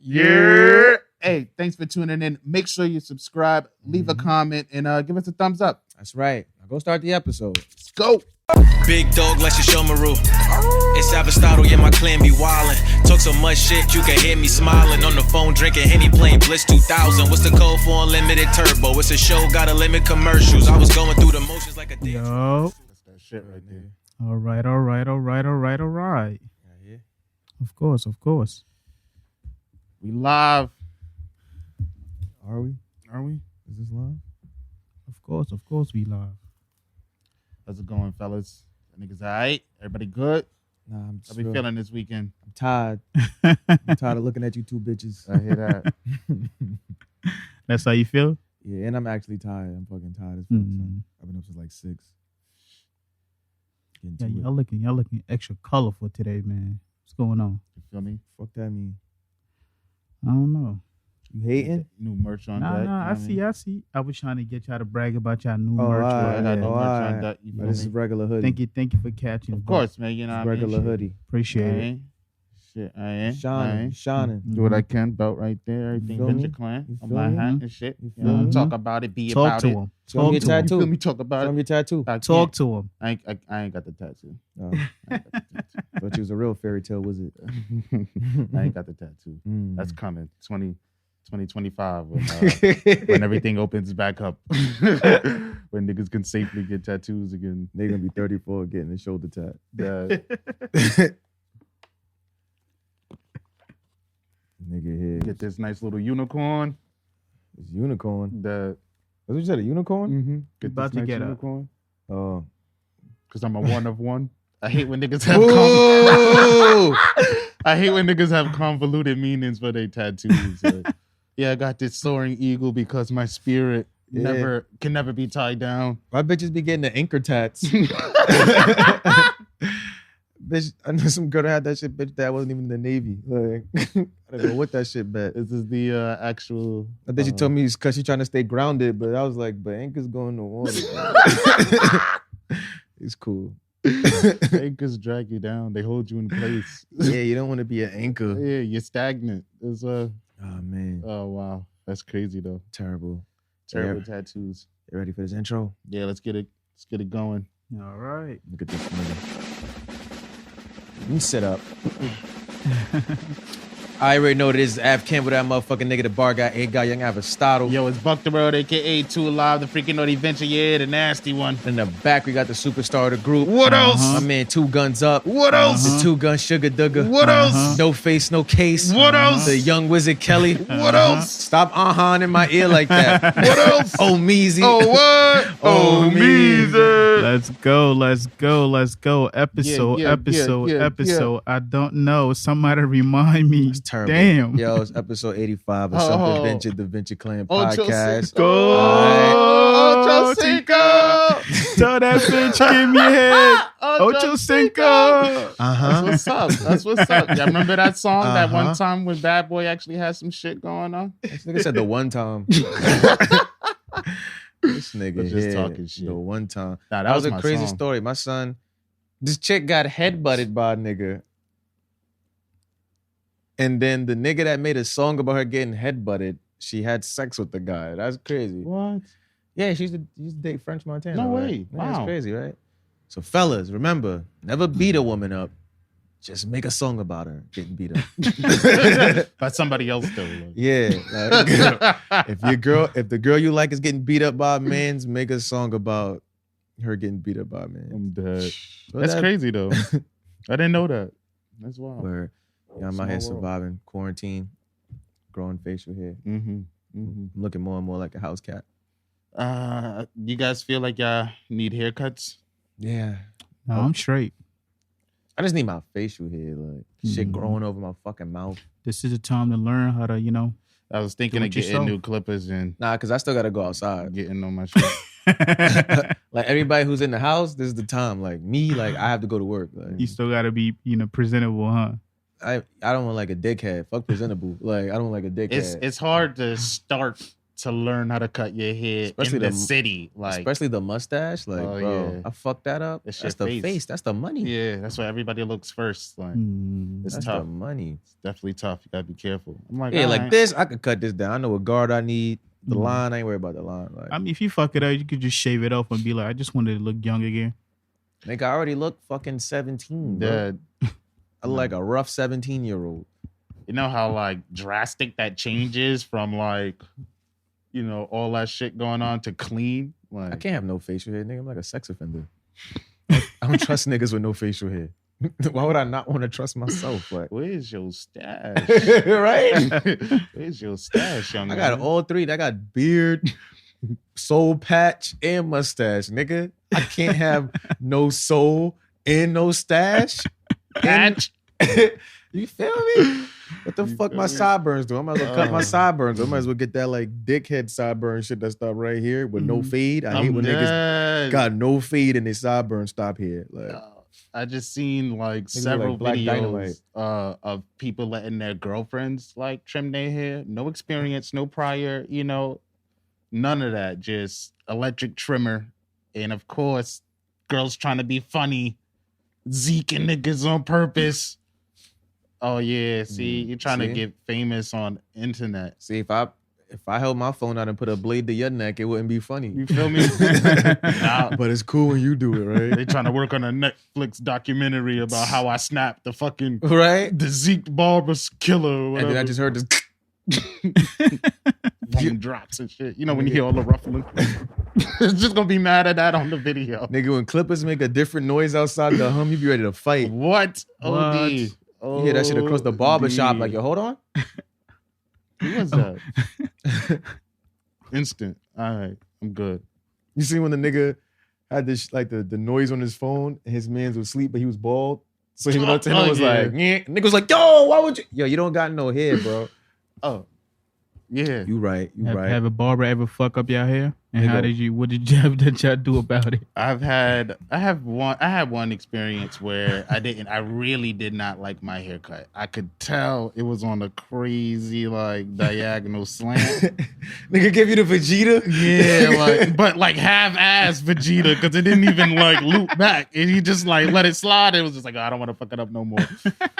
Yeah. Hey, thanks for tuning in. Make sure you subscribe, leave a comment, and give us a thumbs up. That's right. Now go start the episode. Let's go. Big dog, let's show Maru. It's Aristotle, yeah, my clan be wildin'. Talk so much shit, you can hear me smiling. On the phone, drinking Henny, playing Bliss 2000. What's the code for unlimited turbo? It's a show, gotta limit commercials. I was going through the motions like a damn. Yo. That's that shit right there. All right. Yeah. Of course. We live. Are we? Is this live? Of course we live. How's it going, fellas? Niggas all right? Everybody good? Nah, I'm How we feeling this weekend? I'm tired. I'm tired of looking at you two bitches. I hear that. That's how you feel? Yeah, and I'm actually tired. I'm fucking tired as fuck. Mhm. I've been up since like 6. Getting Yeah, to it. y'all looking extra colorful today, man. What's going on? You feel me? Fuck that mean. I don't know. You hating? New merch on deck. Nah, you know I what see. I was trying to get y'all to brag about y'all new Oh, merch. all I right. got new Oh, merch on alright. deck. You But feel this is me? regular hoodie. Thank you for catching. Of course, man. You know what I mean? Regular Shit. hoodie. Appreciate it. Alright. Shit, I ain't. Shining. Do what I can. Belt right there. Everything feel Venture me? Clan You on feel my me? hat and shit. You You feel know, me? talk about it. Be Talk about to it. him. Show me Talk your to him. You tattoo. feel me? Talk about Show it. me your tattoo. I Talk can't. to him. I ain't got the tattoo. Oh, I ain't got the tattoo. thought you was a real fairy tale wizard. I ain't got the tattoo. Mm. That's coming. 2025 when everything opens back up. When niggas can safely get tattoos again. They're gonna be 34 getting a shoulder tat. Nigga here. Get this nice little unicorn. It's unicorn. The What you said? A unicorn? Get About this to nice get a- unicorn. Oh. Because I'm a one of one. I hate when niggas have Ooh. I hate when niggas have convoluted meanings for their tattoos. Like, yeah, I got this soaring eagle because my spirit Yeah. can never be tied down. My bitches be getting the anchor tats. Bitch, I know some girl that had that shit, bitch, that wasn't even in the Navy. Like, I don't know what that shit bet. This is the actual. I think she told me it's because she's trying to stay grounded, but I was like, but anchor's going to water. It's cool. Anchors drag you down. They hold you in place. Yeah, you don't want to be an anchor. Yeah, you're stagnant. It's Oh, man. oh wow, that's crazy though. Terrible. Terrible Yeah. tattoos. You ready for this intro? Yeah, let's get it going. All right. Look at this nigga. You sit up. I already know this is Av Campbell, that motherfucking nigga, the bar guy, A guy, young Aristotle. Yo, it's Buck the Road, aka 2 Alive, the freaking naughty venture, yeah, the nasty one. In the back, we got the superstar of the group. What else? My man, 2 Guns Up. What else? The 2 Gun Sugar Dugger. What else? No face, no case. What else? The young wizard Kelly. What else? Stop in my ear like that. What else? Oh, Meezy. Oh, what? Oh, Meezy. Let's go. Episode. Yeah. I don't know. Somebody remind me. It's terrible. Damn. Yo, it's episode 85 of the Venture Clan Ocho podcast. Cinco. Ocho Cinco. Tell that bitch, give me head. Ocho Cinco. Uh-huh. That's what's up. Y'all remember that song that Uh-huh. one time when Bad Boy actually had some shit going on? This nigga said the one time. This nigga But just here, talking shit. the one time. Nah, That was a my crazy song. story. My son, this chick got headbutted by a nigga. And then the nigga that made a song about her getting headbutted, she had sex with the guy. That's crazy. What? Yeah, she used to date French Montana. No right? way. Yeah, Wow. That's crazy, right? So fellas, remember, never beat a woman up. Just make a song about her getting beat up. By somebody else though. Like. Yeah. Like, if the girl you like is getting beat up by a man, make a song about her getting beat up by a man. I'm dead. So That's that- crazy though. I didn't know that. That's wild. Where I'm out here Small world. surviving quarantine, growing facial hair. Mm-hmm. Mm-hmm. I'm looking more and more like a house cat. You guys feel like y'all need haircuts? Yeah. No, I'm straight. I just need my facial hair, like shit Mhm. growing over my fucking mouth. This is the time to learn how to, I was thinking Do of it getting yourself. new clippers and Nah, cause I still gotta go outside. getting on my shit. Like everybody who's in the house, this is the time. Like me, like I have to go to work. Like, you still got to be, presentable, huh? I don't want like a dickhead. Fuck presentable. Like I don't want like a dickhead. It's hard to start to learn how to cut your hair Especially in the the- city. Like, Especially the mustache. Like, Oh, bro, yeah. I fucked that up. That's That's your the face. face. That's the money. yeah, that's why everybody looks first. Like, it's That's tough. the money. It's definitely tough. You gotta be careful. I'm like, Yeah, like alright. this, I could cut this down. I know what guard I need. The line, I ain't worried about the line. Like, I mean, if you fuck it up, you could just shave it off and be like, I just wanted to look young again. nigga, I already look fucking 17, bro. Yeah. I look like a rough 17-year-old. You know how like drastic that changes from like, you know, all that shit going on to clean. Like, I can't have no facial hair, nigga. I'm like a sex offender. I don't trust niggas with no facial hair. Why would I not want to trust myself? Like, where's your stash? right? Where's your stash, young I got man? all three. I got beard, soul patch, and mustache, nigga. I can't have no soul and no stash. patch. You feel me? What the fuck my sideburns do? I might as well cut my sideburns. I might as well get that like dickhead sideburn shit that stop right here with no fade. I hate when niggas dead. got no fade and their sideburns stop here. Like, I just seen like look several like Black videos Dynamite. of people letting their girlfriends like trim their hair. No experience, no prior, you know, none of that. Just electric trimmer. And of course, girls trying to be funny, zeking niggas on purpose. Oh yeah, see, you're trying to See? get famous on internet. see, if I held my phone out and put a blade to your neck, it wouldn't be funny. You feel me? Nah, But it's cool when you do it, right? they trying to work on a Netflix documentary about how I snapped the fucking Right? the Zeke Barber's killer or And whatever. then I just heard this. phone drops and shit. You know when you hear all the ruffling. It's just gonna be mad at that on the video. Nigga, when clippers make a different noise outside the hum, you be ready to fight. What? OD. You hear that shit across the barber shop, like, yo, hold on. Who was that? Instant. All right, I'm good. You see when the nigga had this, like, the noise on his phone, and his mans was asleep, but he was bald. So he went up to him and was yeah. like, yeah. Nigga was like, yo, why would you? Yo, you don't got no hair, bro. Oh, yeah. You right. You right. Have a barber ever fuck up y'all hair? And Nigga. what did y'all do about it? I had one experience where I really did not like my haircut. I could tell it was on a crazy like diagonal slant. Nigga give you the Vegeta? Yeah, like but like half-ass Vegeta because it didn't even like loop back. And he just like let it slide. It was just like, oh, I don't want to fuck it up no more.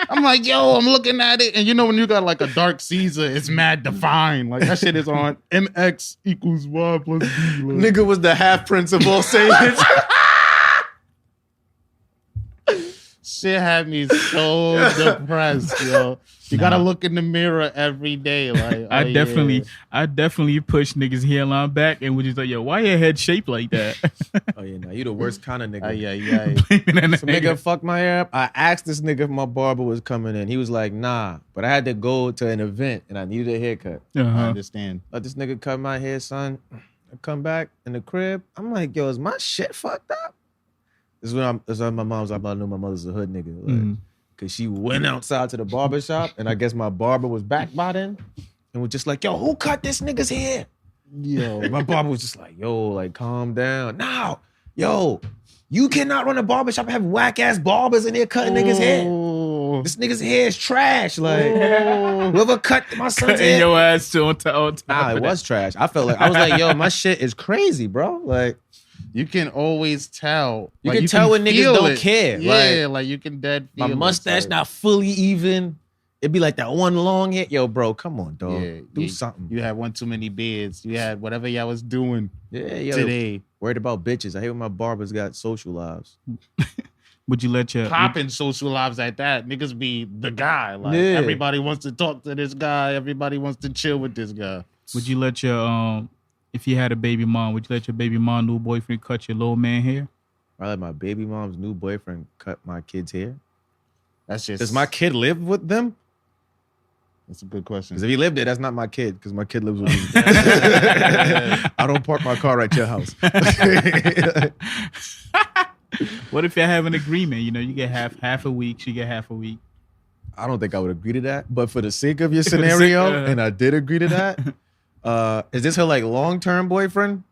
I'm like, yo, I'm looking at it. And you know when you got like a dark Caesar, it's mad defined. Like that shit is on MX equals Y plus B. Like. Nigga was the half prince of all Saiyans. Shit had me so depressed, yo. You gotta look in the mirror every day. Like I definitely push niggas hairline back and was just like, yo, why your head shaped like that? Oh yeah, nah, you the worst kind of nigga. Yeah. Some nigga fucked my hair up. I asked this nigga if my barber was coming in. He was like, nah. But I had to go to an event and I needed a haircut. I Uh-huh. understand. Let this nigga cut my hair, son. I come back in the crib. I'm like, yo, is my shit fucked up? This is when my mom's like, I knew my mother's a hood nigga. Like, Cause she went outside to the barber shop and I guess my barber was back by then and was just like, yo, who cut this nigga's hair? Yo, My barber was just like, yo, like, calm down. Now, yo, you cannot run a barbershop and have whack ass barbers in there cutting niggas' hair. This nigga's hair is trash. Like, whoever cut my son's Cutting hair. your ass to on top. Nah, it was trash. I felt like, I was like, yo, my shit is crazy, bro. Like, you can always tell. You Like, can tell when niggas feel don't it. care. Yeah, like you can dead feel my it. mustache Like, not fully even. It'd be like that one long hair. Yo, bro, come on, dog. Yeah, Do you- something. You had one too many beards. You had whatever y'all was doing Yeah, yo. today. Worried about bitches. I hate when my barbers got social lives. Would you let your Popping social lives like that. Niggas be the guy. Like Yeah. everybody wants to talk to this guy. Everybody wants to chill with this guy. would you let your if you had a baby mom, would you let your baby mom new boyfriend cut your little man hair? I let my baby mom's new boyfriend cut my kid's hair. That's just Does my kid live with them? That's a good question. Because if he lived there, that's not my kid. Because my kid lives with me. I don't park my car at your house. What if you have an agreement? You know, you get half a week, she get half a week. I don't think I would agree to that. But for the sake of your For the sake- scenario, and I did agree to that, is this her like long-term boyfriend?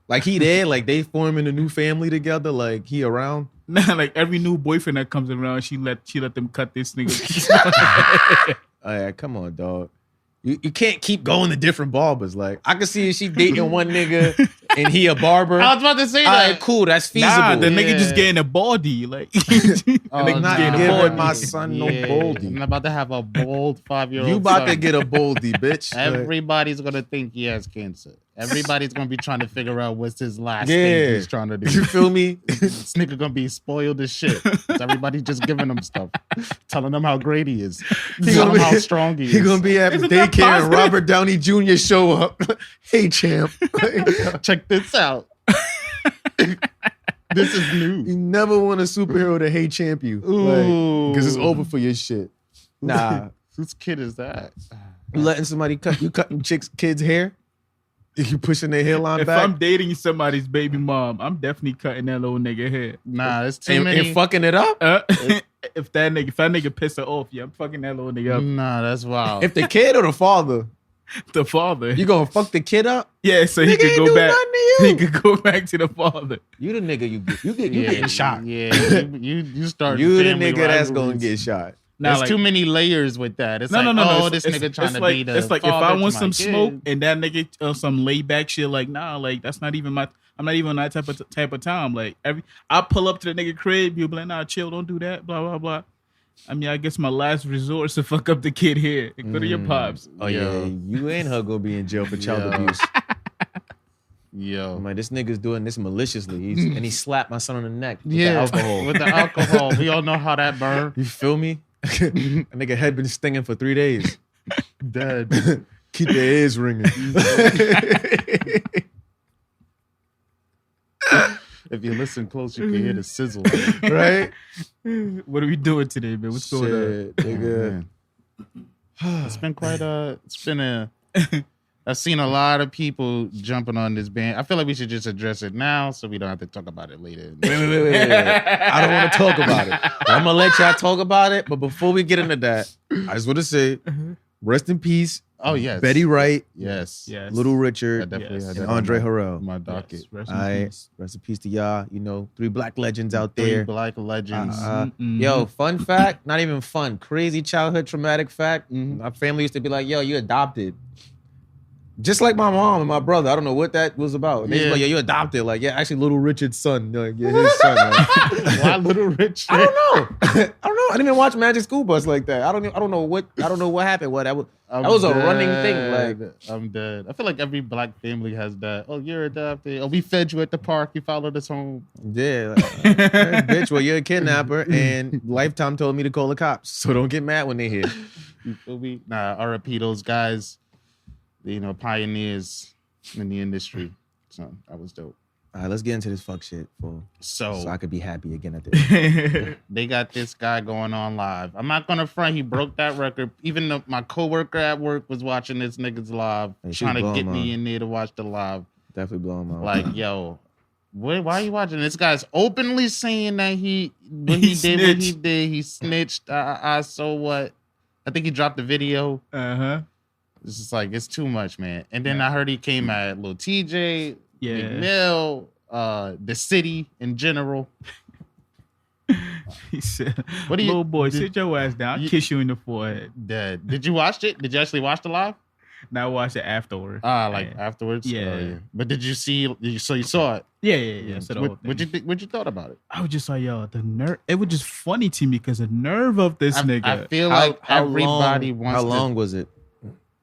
Like he there? Like they forming a new family together? Like he around? Nah, like every new boyfriend that comes around, she let them cut this nigga. Oh yeah, come on, dog. You can't keep going to different barbers. Like, I can see if she dating one nigga and he a barber. I was about to say that. All right, cool. That's feasible. Nah, the nigga just getting a baldy. Like, the nigga not just getting a giving baldy. my son no baldy. I'm about to have a bold 5-year-old. You about son. to get a baldy, bitch. Everybody's gonna think he has cancer. Everybody's gonna be trying to figure out what's his last Yeah. thing he's trying to do. You feel me? This nigga gonna be spoiled as shit. 'Cause everybody's just giving him stuff, telling him how great he is, telling him how strong he is. He gonna be at Isn't that daycare and positive? Robert Downey Jr. show up. Hey, champ. Check this out. This is new. You never want a superhero to hate champ you. Because it's over for your shit. Nah. Whose kid is that? You letting somebody cutting kids' hair? You pushing their hairline If back? I'm dating somebody's baby mom, I'm definitely cutting that little nigga hair. Nah, it's too and, many. and fucking it up? If that nigga piss her off, yeah, I'm fucking that little nigga up. Nah, that's wild. If the kid or the father? The father. You gonna fuck the kid up? Yeah, so he Nigga could ain't go do back. nothing to you. He could go back to the father. You the nigga you getting shot. Yeah, you start. You the family nigga that's gonna rivalries. get shot. Now, There's like, too many layers with that. It's no, like, no. oh, this nigga trying to like, be the. It's like if father I to want my some kid. smoke and that nigga some laid back shit, like nah, like that's not even my. I'm not even on that type of time. Like I pull up to the nigga crib, you be like, nah, chill, don't do that, blah blah blah. I mean, I guess my last resort is to fuck up the kid here. Go to your pops. Oh yeah, you and her gonna be in jail for child Yo. abuse. Yo. I'm like, this nigga's doing this maliciously. And he slapped my son on the neck with the Yeah, alcohol. with the alcohol. We all know how that burn. You feel me? A nigga head been stinging for 3 days. Dead. Keep their ears ringing. If you listen close, you can hear the sizzle. Right? What are we doing today, man? What's going on? Shit, nigga. It's been quite a. It's been a. I've seen a lot of people jumping on this band. I feel like we should just address it now, so we don't have to talk about it later. Wait. I don't want to talk about it. I'm gonna let y'all talk about it, but before we get into that, I just want to say, rest in peace, Oh yes, Betty Wright, Yes, Yes. Little I Richard, definitely Yes. had and that on Andre my- Harrell. my docket. Yes, rest in All right, peace. rest in peace to y'all. You know, 3 black legends out 3 there. black legends. Yo, fun fact, not even fun, crazy childhood traumatic fact. My family used to be like, yo, you adopted. Just like my mom and my brother. I don't know what that was about. They used to be like, yo, you adopted. Like, yeah, actually Little Richard's son. Like, yeah, his son. Like, Why Little Rich? I don't know. I didn't even watch Magic School Bus like that. I don't know what happened. What that was a running thing. Like, I'm dead. I feel like every black family has that. Oh, you're adopted. Oh, we fed you at the park. You followed us home. yeah, bitch. Well, you're a kidnapper, and Lifetime told me to call the cops. So don't get mad when they hear. You feel me? Nah, RIP those guys. You know, pioneers in the industry. So that was dope. All right, let's get into this fuck shit, so I could be happy again at the They got this guy going on live. I'm not gonna front. He broke that record. Even though my coworker at work was watching this nigga's live, Hey, she trying to blowing get my- me in there to watch the live. Definitely blowing my Like, yo, why are you watching? This guy's openly saying that when he did what he did, he snitched. So what? I think he dropped the video. It's just like, it's too much, man. And then I heard he came at Lil TJ, Yeah. McMill, the city in general. He said, What do you- little boy, sit your ass down. I'll kiss you in the forehead. Dead. Did you watch it? Did you actually watch the live? Now watch it afterward. Afterwards? Yeah. Oh, yeah. But did you see? So you saw it? Yeah. So the whole What you thing. think? What you thought about it? I was just like, yo, the nerve. It was just funny to me because the nerve of this nigga. I feel like everybody wants. How long was it?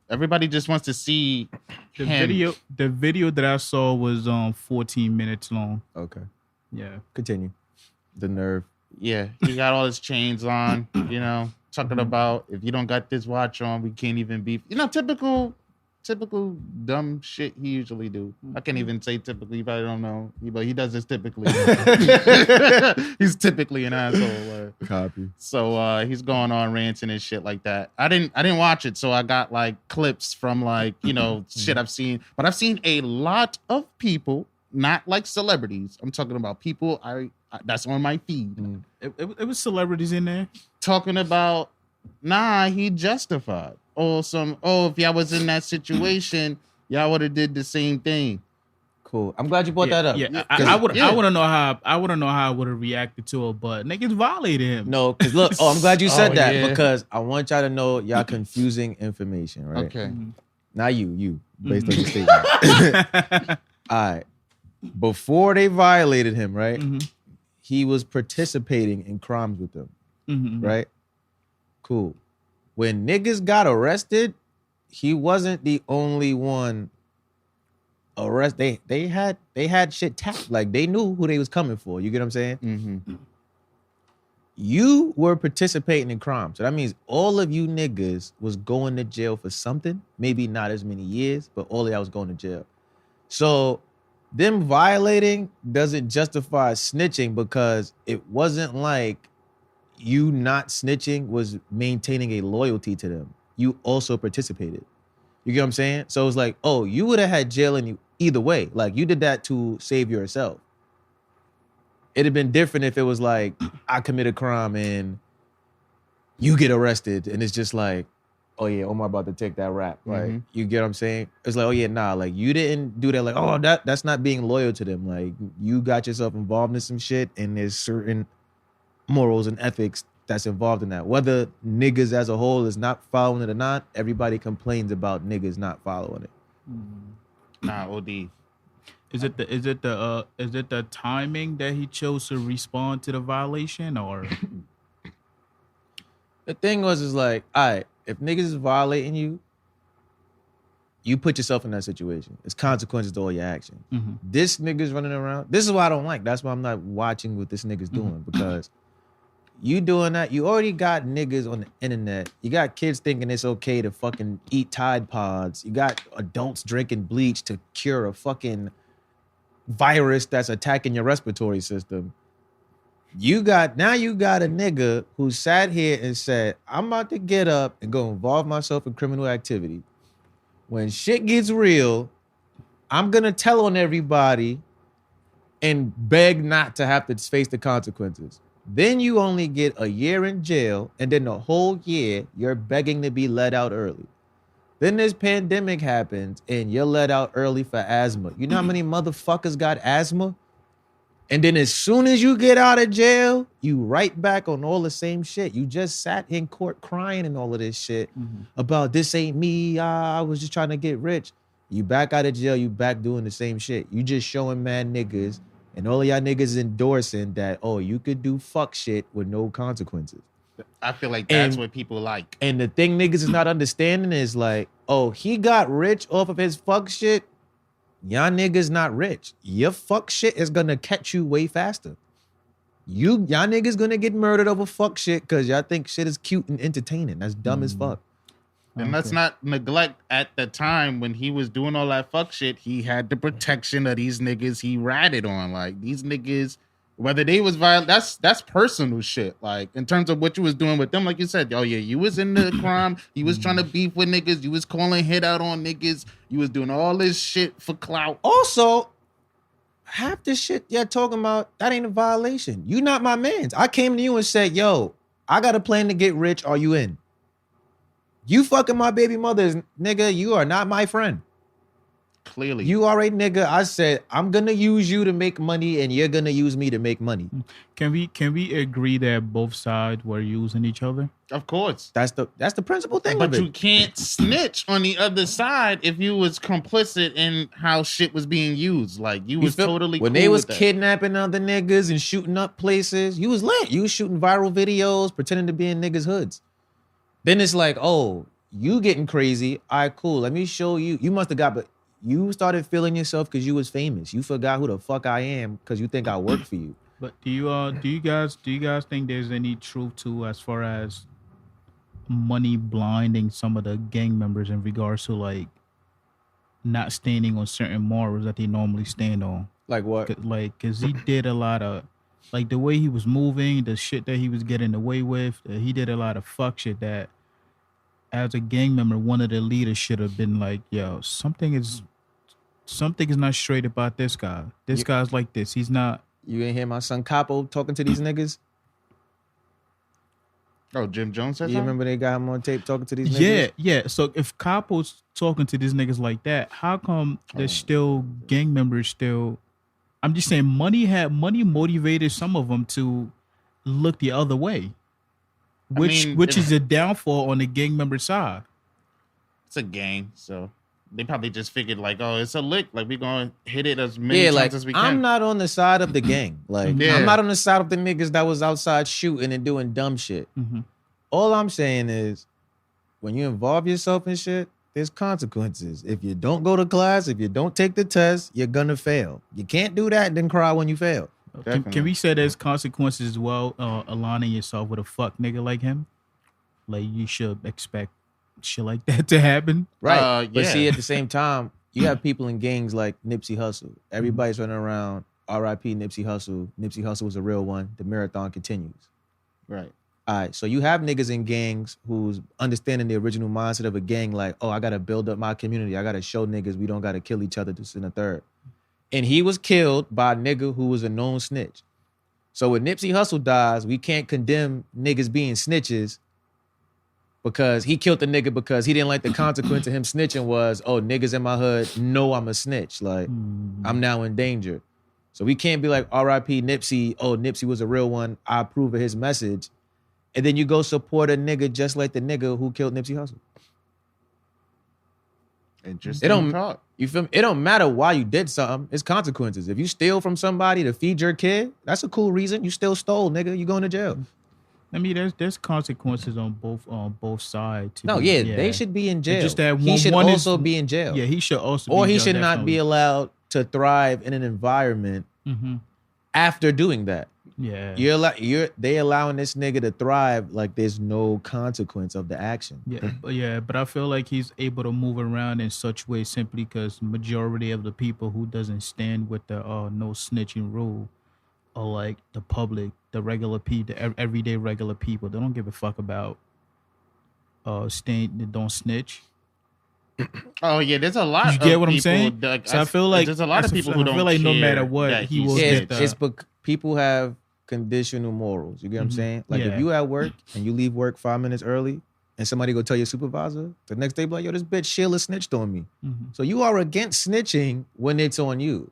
Everybody just wants to see the him. video that I saw was 14 minutes long. Okay, Yeah. continue. The nerve. Yeah, he got all his chains on. You know, talking about if you don't got this watch on, we can't even be. You know, typical dumb shit he usually do. I can't even say typically if I don't know, but he does this typically. He's typically an asshole. Copy. So he's going on ranting and shit like that. I didn't watch it, so I got like clips from like, you know, shit I've seen. But I've seen a lot of people, not like celebrities. I'm talking about people I that's on my feed It was celebrities in there. talking about, nah, he justified. Or if y'all was in that situation, y'all would have did the same thing. Cool. I'm glad you brought that up. Yeah, I would have know how I would have reacted to it, but niggas violated him. No, because look, I'm glad you said that yeah. because I want y'all to know y'all confusing information, right? Okay. Not you, based on your statement. All right. Before they violated him, right? Mm-hmm. He was participating in crimes with them, right? Cool. When niggas got arrested, he wasn't the only one arrested. They had shit tapped. Like they knew who they was coming for. You get what I'm saying? Mm-hmm. You were participating in crime. So that means all of you niggas was going to jail for something. Maybe not as many years, but all of y'all was going to jail. So them violating doesn't justify snitching because it wasn't like you not snitching was maintaining a loyalty to them. You also participated. You get what I'm saying? So it's like, oh, you would have had jail in you either way. Like you did that to save yourself. It'd have been different if it was like, I commit a crime and you get arrested and it's just like, oh yeah, Omar about to take that rap. Like, you get what I'm saying? It's like, oh yeah, nah, like you didn't do that. Like, oh, that's not being loyal to them. Like you got yourself involved in some shit and there's certain morals and ethics that's involved in that. Whether niggas as a whole is not following it or not, everybody complains about niggas not following it. Nah, OD. Is it the timing that he chose to respond to the violation, or The thing is like, all right, if niggas is violating you, you put yourself in that situation. It's consequences to all your actions. This nigga's running around. This is why I don't like. That's why I'm not watching what this nigga's doing because you doing that, you already got niggas on the internet. You got kids thinking it's okay to fucking eat Tide Pods. You got adults drinking bleach to cure a fucking virus that's attacking your respiratory system. You got a nigga who sat here and said, I'm about to get up and go involve myself in criminal activity. When shit gets real, I'm gonna tell on everybody and beg not to have to face the consequences. Then you only get a year in jail, and then the whole year you're begging to be let out early. Then this pandemic happens, and you're let out early for asthma. You know how many motherfuckers got asthma? And then as soon as you get out of jail, you right back on all the same shit. You just sat in court crying and all of this shit about this ain't me. I was just trying to get rich. You back out of jail, you back doing the same shit. You just showing mad niggas and all of y'all niggas endorsing that, oh, you could do fuck shit with no consequences. I feel like that's what people like. And the thing niggas is not understanding is like, oh, he got rich off of his fuck shit. Y'all niggas not rich. Your fuck shit is gonna catch you way faster. Y'all niggas gonna get murdered over fuck shit because y'all think shit is cute and entertaining. That's dumb as fuck. And let's not neglect at the time when he was doing all that fuck shit, he had the protection of these niggas he ratted on. Like these niggas, whether they was violent, that's personal shit. Like in terms of what you was doing with them, like you said, oh yeah, you was in the crime, you was trying to beef with niggas, you was calling hit out on niggas, you was doing all this shit for clout. Also, half the shit you're talking about, that ain't a violation. You not my mans. I came to you and said, yo, I got a plan to get rich. Are you in? You fucking my baby mothers, nigga, you are not my friend. Clearly. You are a nigga. I said, I'm gonna use you to make money and you're gonna use me to make money. Can we agree that both sides were using each other? Of course. That's the principal thing But of it. you can't snitch on the other side if you was complicit in how shit was being used. Like you was totally when cool they was with that. kidnapping other niggas and shooting up places, you was lit. You was shooting viral videos, pretending to be in niggas' hoods. Then it's like, oh, you getting crazy. All right, cool. Let me show you. You must have got, but you started feeling yourself because you was famous. You forgot who the fuck I am because you think I work for you. But do you guys think there's any truth to as far as money blinding some of the gang members in regards to like not standing on certain morals that they normally stand on? Like what? Like, cause he did a lot of, like the way he was moving, the shit that he was getting away with. He did a lot of fuck shit that, as a gang member, one of the leaders should have been like, yo, something is not straight about this guy. This guy's like this. He's not. You ain't hear my son Capo talking to these niggas? Oh, Jim Jones said You something? remember they got him on tape talking to these niggas? Yeah. So if Capo's talking to these niggas like that, how come there's still gang members still? I'm just saying money motivated some of them to look the other way, which is a downfall on the gang member side. It's a gang, so they probably just figured like, oh, it's a lick. Like, we're going to hit it as many times as we can. I'm not on the side of the gang. Like, I'm not on the side of the niggas that was outside shooting and doing dumb shit. Mm-hmm. All I'm saying is, when you involve yourself in shit, there's consequences. If you don't go to class, if you don't take the test, you're gonna fail. You can't do that and then cry when you fail. Can we say there's consequences as well, aligning yourself with a fuck nigga like him? Like, you should expect shit like that to happen. Right. But see, at the same time, you have people in gangs like Nipsey Hussle. Everybody's running around, R.I.P. Nipsey Hussle. Nipsey Hussle was a real one. The marathon continues. Right. All right, so you have niggas in gangs who's understanding the original mindset of a gang, like, oh, I gotta build up my community. I gotta show niggas we don't gotta kill each other, this and a third. And he was killed by a nigga who was a known snitch. So when Nipsey Hussle dies, we can't condemn niggas being snitches because he killed the nigga because he didn't like the consequence of him snitching was, oh, niggas in my hood know I'm a snitch. Like, I'm now in danger. So we can't be like, R.I.P. Nipsey, oh, Nipsey was a real one. I approve of his message. And then you go support a nigga just like the nigga who killed Nipsey Hussle. It don't talk. You feel me? It don't matter why you did something. It's consequences. If you steal from somebody to feed your kid, that's a cool reason. You still stole, nigga. You going to jail. I mean, there's consequences on both sides. They should be in jail. Just that he should also be in jail. Yeah, he should also. Or be in he jail, should not definitely. be allowed to thrive in an environment after doing that. Yeah, they allowing this nigga to thrive like there's no consequence of the action. But I feel like he's able to move around in such way simply because majority of the people who doesn't stand with the no snitching rule are like the public, the regular people, the everyday regular people. They don't give a fuck about don't snitch. Oh yeah, there's a lot. You get what people I'm saying? That, so I feel like there's a lot of people who don't. I feel like no care matter what, he will get the. It's people have conditional morals. You get what I'm saying? Like if you at work and you leave work 5 minutes early and somebody go tell your supervisor, the next day be like, yo, this bitch Sheila snitched on me. So you are against snitching when it's on you.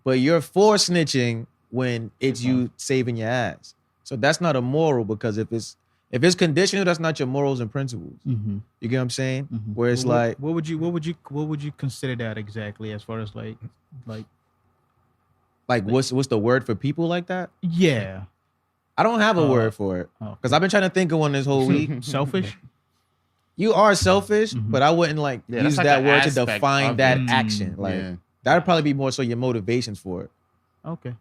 But you're for snitching when it's you saving your ass. So that's not a moral because if it's conditional, that's not your morals and principles. You get what I'm saying? Where it's what would you consider that exactly as far as like what's the word for people like that? Yeah. I don't have a word for it. Because I've been trying to think of one this whole week. Selfish? You are selfish, but I wouldn't use that word to define that action. Like that'd probably be more so your motivations for it. Okay.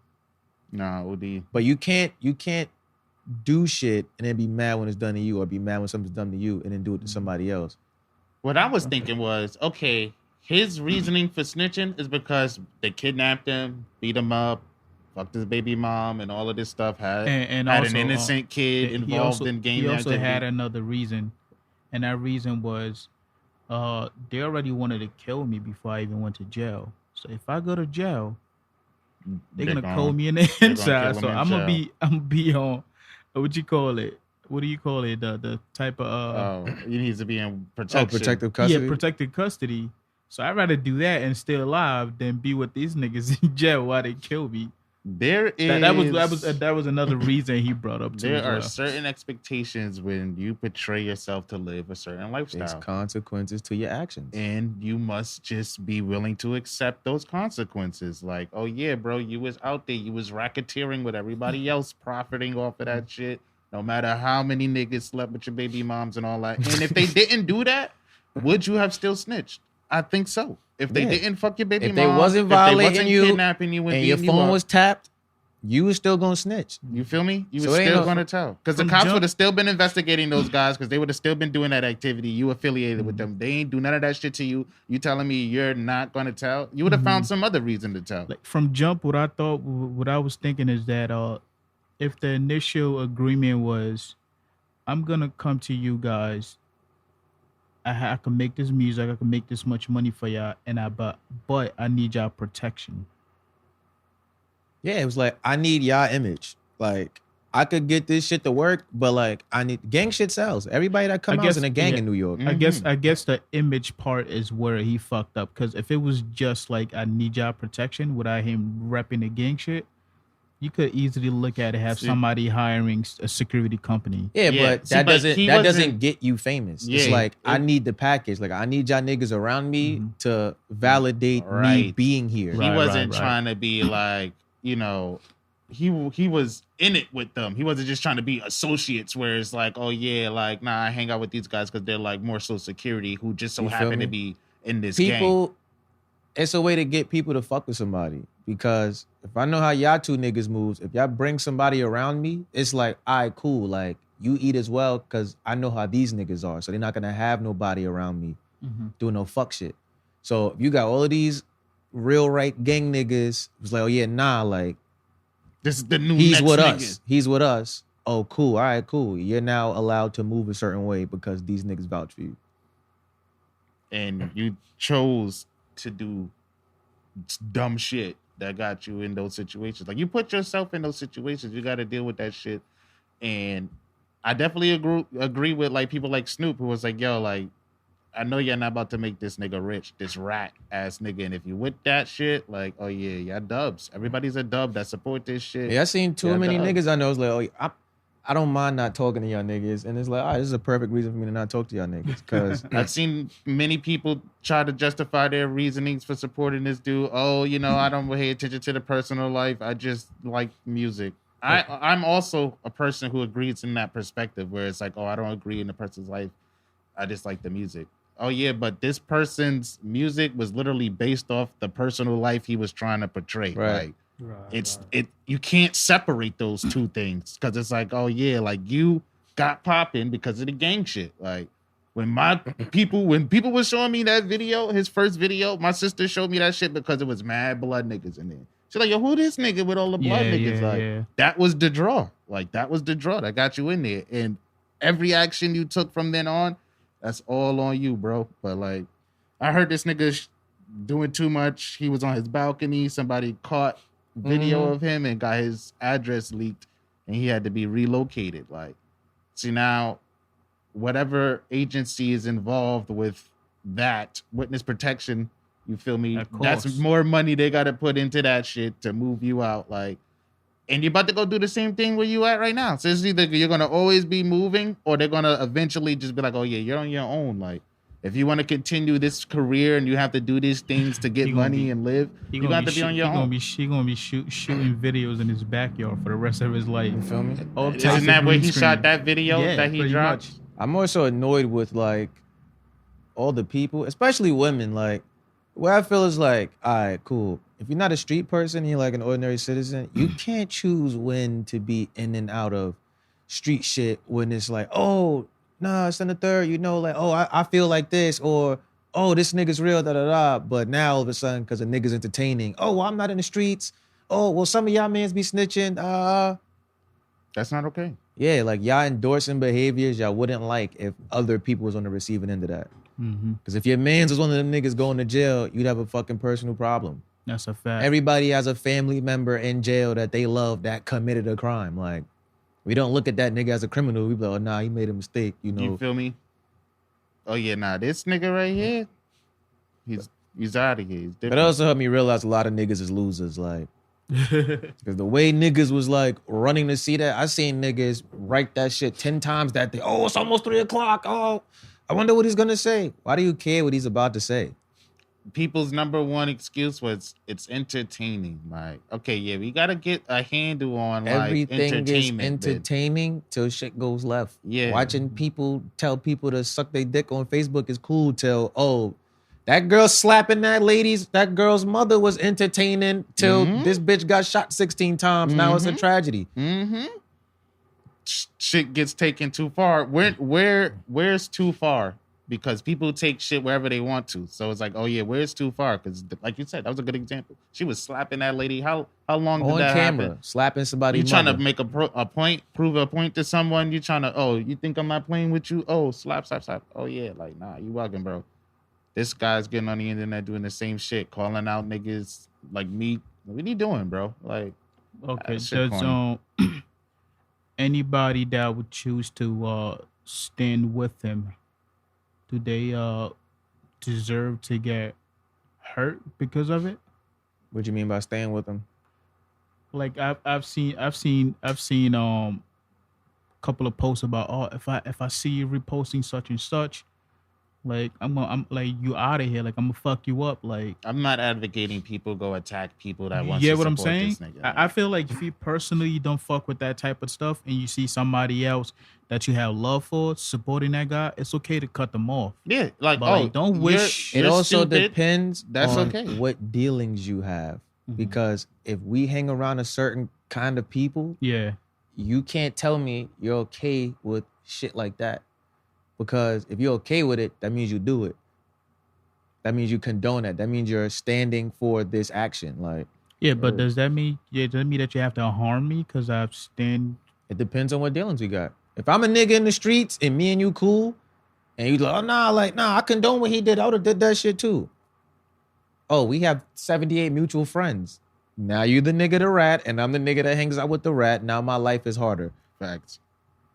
Nah, OD. But you can't do shit and then be mad when it's done to you or be mad when something's done to you and then do it to somebody else. What I was thinking was, okay, his reasoning for snitching is because they kidnapped him, beat him up, fucked his baby mom, and all of this stuff. Had also, an innocent kid involved in gang activity. He also activity. had another reason, and that reason was they already wanted to kill me before I even went to jail. So if I go to jail, they're gonna kill me in the inside. So I'm gonna be on what you call it? What do you call it? The type of he needs to be in protection. Protective custody. Yeah, protective custody. So I'd rather do that and stay alive than be with these niggas in jail while they kill me. There is that was another reason he brought up too. There are certain expectations when you portray yourself to live a certain lifestyle. There's consequences to your actions. And you must just be willing to accept those consequences. Like, oh yeah, bro, you was out there, you was racketeering with everybody else, profiting off of that shit. No matter how many niggas slept with your baby moms and all that. And if they didn't do that, would you have still snitched? I think so. If they didn't fuck your baby mom, if they wasn't violating you, kidnapping you and your phone was tapped, you was still gonna snitch. You feel me? You was still gonna tell. Because the cops would have still been investigating those guys because they would have still been doing that activity. You affiliated with them. They ain't do none of that shit to you. You telling me you're not gonna tell? You would have found some other reason to tell. Like from jump, what I was thinking is that if the initial agreement was, I'm gonna come to you guys. I can make this music. I can make this much money for y'all, but I need y'all protection. Yeah, it was like I need y'all image. Like I could get this shit to work, but like I need gang shit sells. Everybody that come out is in a gang in New York. I guess the image part is where he fucked up. Because if it was just like I need job protection without him repping the gang shit, you could easily look at it, have somebody hiring a security company. Yeah, but that doesn't get you famous. It's like I need the package. Like I need y'all niggas around me to validate me being here. He wasn't trying to be like, you know, he was in it with them. He wasn't just trying to be associates where it's like, oh yeah, like nah, I hang out with these guys because they're like more so security who just so happen to be in this gang. It's a way to get people to fuck with somebody. Because if I know how y'all two niggas moves, if y'all bring somebody around me, it's like, all right, cool. Like, you eat as well because I know how these niggas are. So they're not going to have nobody around me doing no fuck shit. So if you got all of these real right gang niggas, it's like, oh yeah, nah, like, this is the new he's next with nigga. us. He's with us. Oh, cool. All right, cool. You're now allowed to move a certain way because these niggas vouch for you. And you chose to do dumb shit that got you in those situations. Like you put yourself in those situations, you got to deal with that shit. And I definitely agree with like people like Snoop who was like, yo, like I know you're not about to make this nigga rich, this rat ass nigga. And if you with that shit, like, oh yeah, y'all dubs. Everybody's a dub that support this shit. Yeah, I seen too many niggas I know. It's like, oh, I don't mind not talking to y'all niggas. And it's like, all right, this is a perfect reason for me to not talk to y'all niggas. Because I've seen many people try to justify their reasonings for supporting this dude. Oh, you know, I don't pay attention to the personal life. I just like music. I'm also a person who agrees in that perspective where it's like, oh, I don't agree in the person's life. I just like the music. Oh, yeah, but this person's music was literally based off the personal life he was trying to portray. Right. Like, you can't separate those two things because it's like, oh yeah, like you got popping because of the gang shit. Like when people was showing me that video, his first video, my sister showed me that shit because it was mad blood niggas in there. She's like, yo, who this nigga with all the blood niggas? That was the draw. Like that was the draw that got you in there. And every action you took from then on, that's all on you, bro. But like, I heard this nigga doing too much. He was on his balcony. Somebody caught video of him and got his address leaked and he had to be relocated. Like, see now, whatever agency is involved with that witness protection, you feel me? That's more money they got to put into that shit to move you out. Like, and you're about to go do the same thing where you at right now. So it's either you're going to always be moving or they're going to eventually just be like, oh yeah, you're on your own. Like, if you want to continue this career and you have to do these things to get money and live, you got to be on your own. He gonna be shooting videos in his backyard for the rest of his life. You feel me? Isn't that where he shot that video that he dropped? I'm more so annoyed with like all the people, especially women. Like, where I feel is like, all right, cool. If you're not a street person, you're like an ordinary citizen, you can't choose when to be in and out of street shit when it's like, oh, nah, it's in the third, you know, like, oh, I feel like this, or, oh, this nigga's real, da-da-da. But now all of a sudden, because a nigga's entertaining, oh, well, I'm not in the streets. Oh, well, some of y'all mans be snitching. That's not okay. Yeah, like y'all endorsing behaviors y'all wouldn't like if other people was on the receiving end of that. Because if your mans was one of them niggas going to jail, you'd have a fucking personal problem. That's a fact. Everybody has a family member in jail that they love that committed a crime. Like, we don't look at that nigga as a criminal. We be like, oh, nah, he made a mistake, you know. You feel me? Oh, yeah, nah, this nigga right here, he's out of here. But it also helped me realize a lot of niggas is losers, like. Because the way niggas was, like, running to see that, I seen niggas write that shit 10 times that day. Oh, it's almost 3 o'clock. Oh, I wonder what he's going to say. Why do you care what he's about to say? People's number one excuse was it's entertaining. Like, okay, yeah, we gotta get a handle on like everything is entertaining till shit goes left. Yeah, watching people tell people to suck their dick on Facebook is cool till that girl slapping that girl's mother was entertaining till this bitch got shot 16 times. Now it's a tragedy. Shit gets taken too far. Where's too far? Because people take shit wherever they want to. So it's like, oh yeah, where's too far? Because like you said, that was a good example. She was slapping that lady. How long did that camera, happen? Slapping somebody. You trying to make a point, prove a point to someone. You trying to, oh, you think I'm not playing with you? Oh, slap. Oh yeah, like nah, you walking, bro. This guy's getting on the internet doing the same shit, calling out niggas like me. What are you doing, bro? Like, okay, anybody that would choose to stand with him, do they deserve to get hurt because of it? What do you mean by staying with them? Like I've seen couple of posts about, oh, if I see you reposting such and such, like I'm like, you out of here, like I'm gonna fuck you up. Like, I'm not advocating people go attack people that you want get to what I'm support saying? this nigga. I feel like if you personally don't fuck with that type of stuff and you see somebody else that you have love for supporting that guy, it's okay to cut them off. Yeah, like, But, like, don't wish- It you're also stupid. depends That's on okay. what dealings you have. Mhm. Because if we hang around a certain kind of people, Yeah. you can't tell me you're okay with shit like that. Because if you're okay with it, that means you do it. That means you condone it. That means you're standing for this action. Like, Yeah, but does that mean that you have to harm me because I've stand? it depends on what dealings we got. If I'm a nigga in the streets and me and you cool, and you like, oh nah, I condone what he did. I would have did that shit too. Oh, we have 78 mutual friends. Now you the nigga the rat, and I'm the nigga that hangs out with the rat. Now my life is harder. Facts.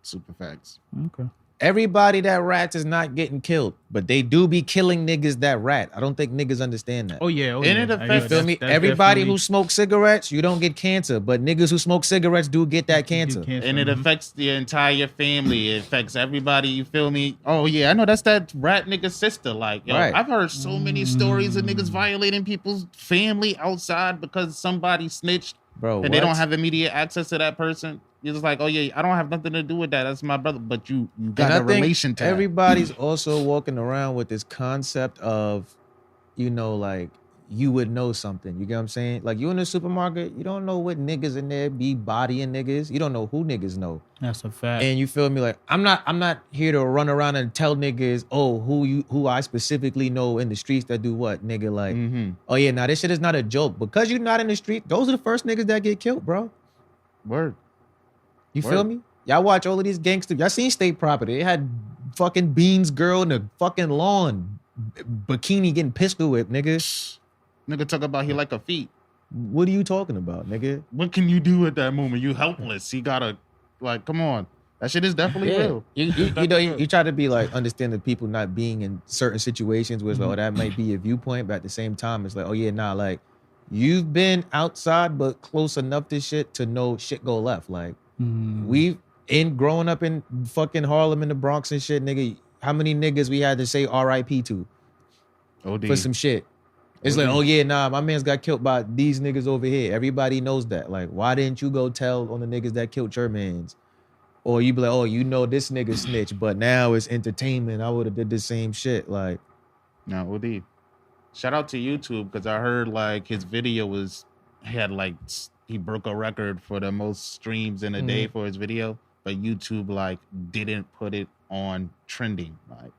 Super facts. Okay. Everybody that rats is not getting killed, but they do be killing niggas that rat. I don't think niggas understand that. Oh yeah. And yeah. it affects- You feel me? That's Everybody definitely- who smokes cigarettes, you don't get cancer, but niggas who smoke cigarettes do get that cancer. And it Mhm. affects the entire family. It affects everybody. You feel me? Oh yeah, I know that's that rat nigga sister. Like, yo, Right. I've heard so many stories of niggas violating people's family outside because somebody snitched Bro, and they don't what? have immediate access to that person. You're just like, oh yeah, I don't have nothing to do with that. That's my brother. But you got And I a think relation to that. everybody's also walking around with this concept of, like, you would know something. You get what I'm saying? Like, you in the supermarket, you don't know what niggas in there be bodying niggas. You don't know who niggas know. That's a fact. And you feel me? Like, I'm not here to run around and tell niggas, oh, who I specifically know in the streets that do what, nigga. Like, Mm-hmm. oh yeah, nah, this shit is not a joke. Because you're not in the street, those are the first niggas that get killed, bro. Word. You Word. feel me? Y'all watch all of these gangsters. Y'all seen State Property. They had fucking Beans girl in the fucking lawn, bikini getting pistol whipped, nigga. Nigga talk about he like a feet. What are you talking about, nigga? What can you do at that moment? You helpless. He gotta, like, come on. That shit is definitely real. You try to be like, understand the people not being in certain situations where it's like, oh, that might be a viewpoint, but at the same time, it's like, oh yeah, nah, like, you've been outside but close enough to shit to know shit go left. Like, we've growing up in fucking Harlem in the Bronx and shit, nigga. How many niggas we had to say R.I.P. to OD. for some shit? It's like, oh yeah, nah, my man's got killed by these niggas over here. Everybody knows that. Like, why didn't you go tell on the niggas that killed your mans? Or you be like, oh, you know this nigga snitch, but now it's entertainment. I would have did the same shit. Like, No, OD. Shout out to YouTube because I heard like his video he broke a record for the most streams in a day for his video, but YouTube like didn't put it on trending. Like,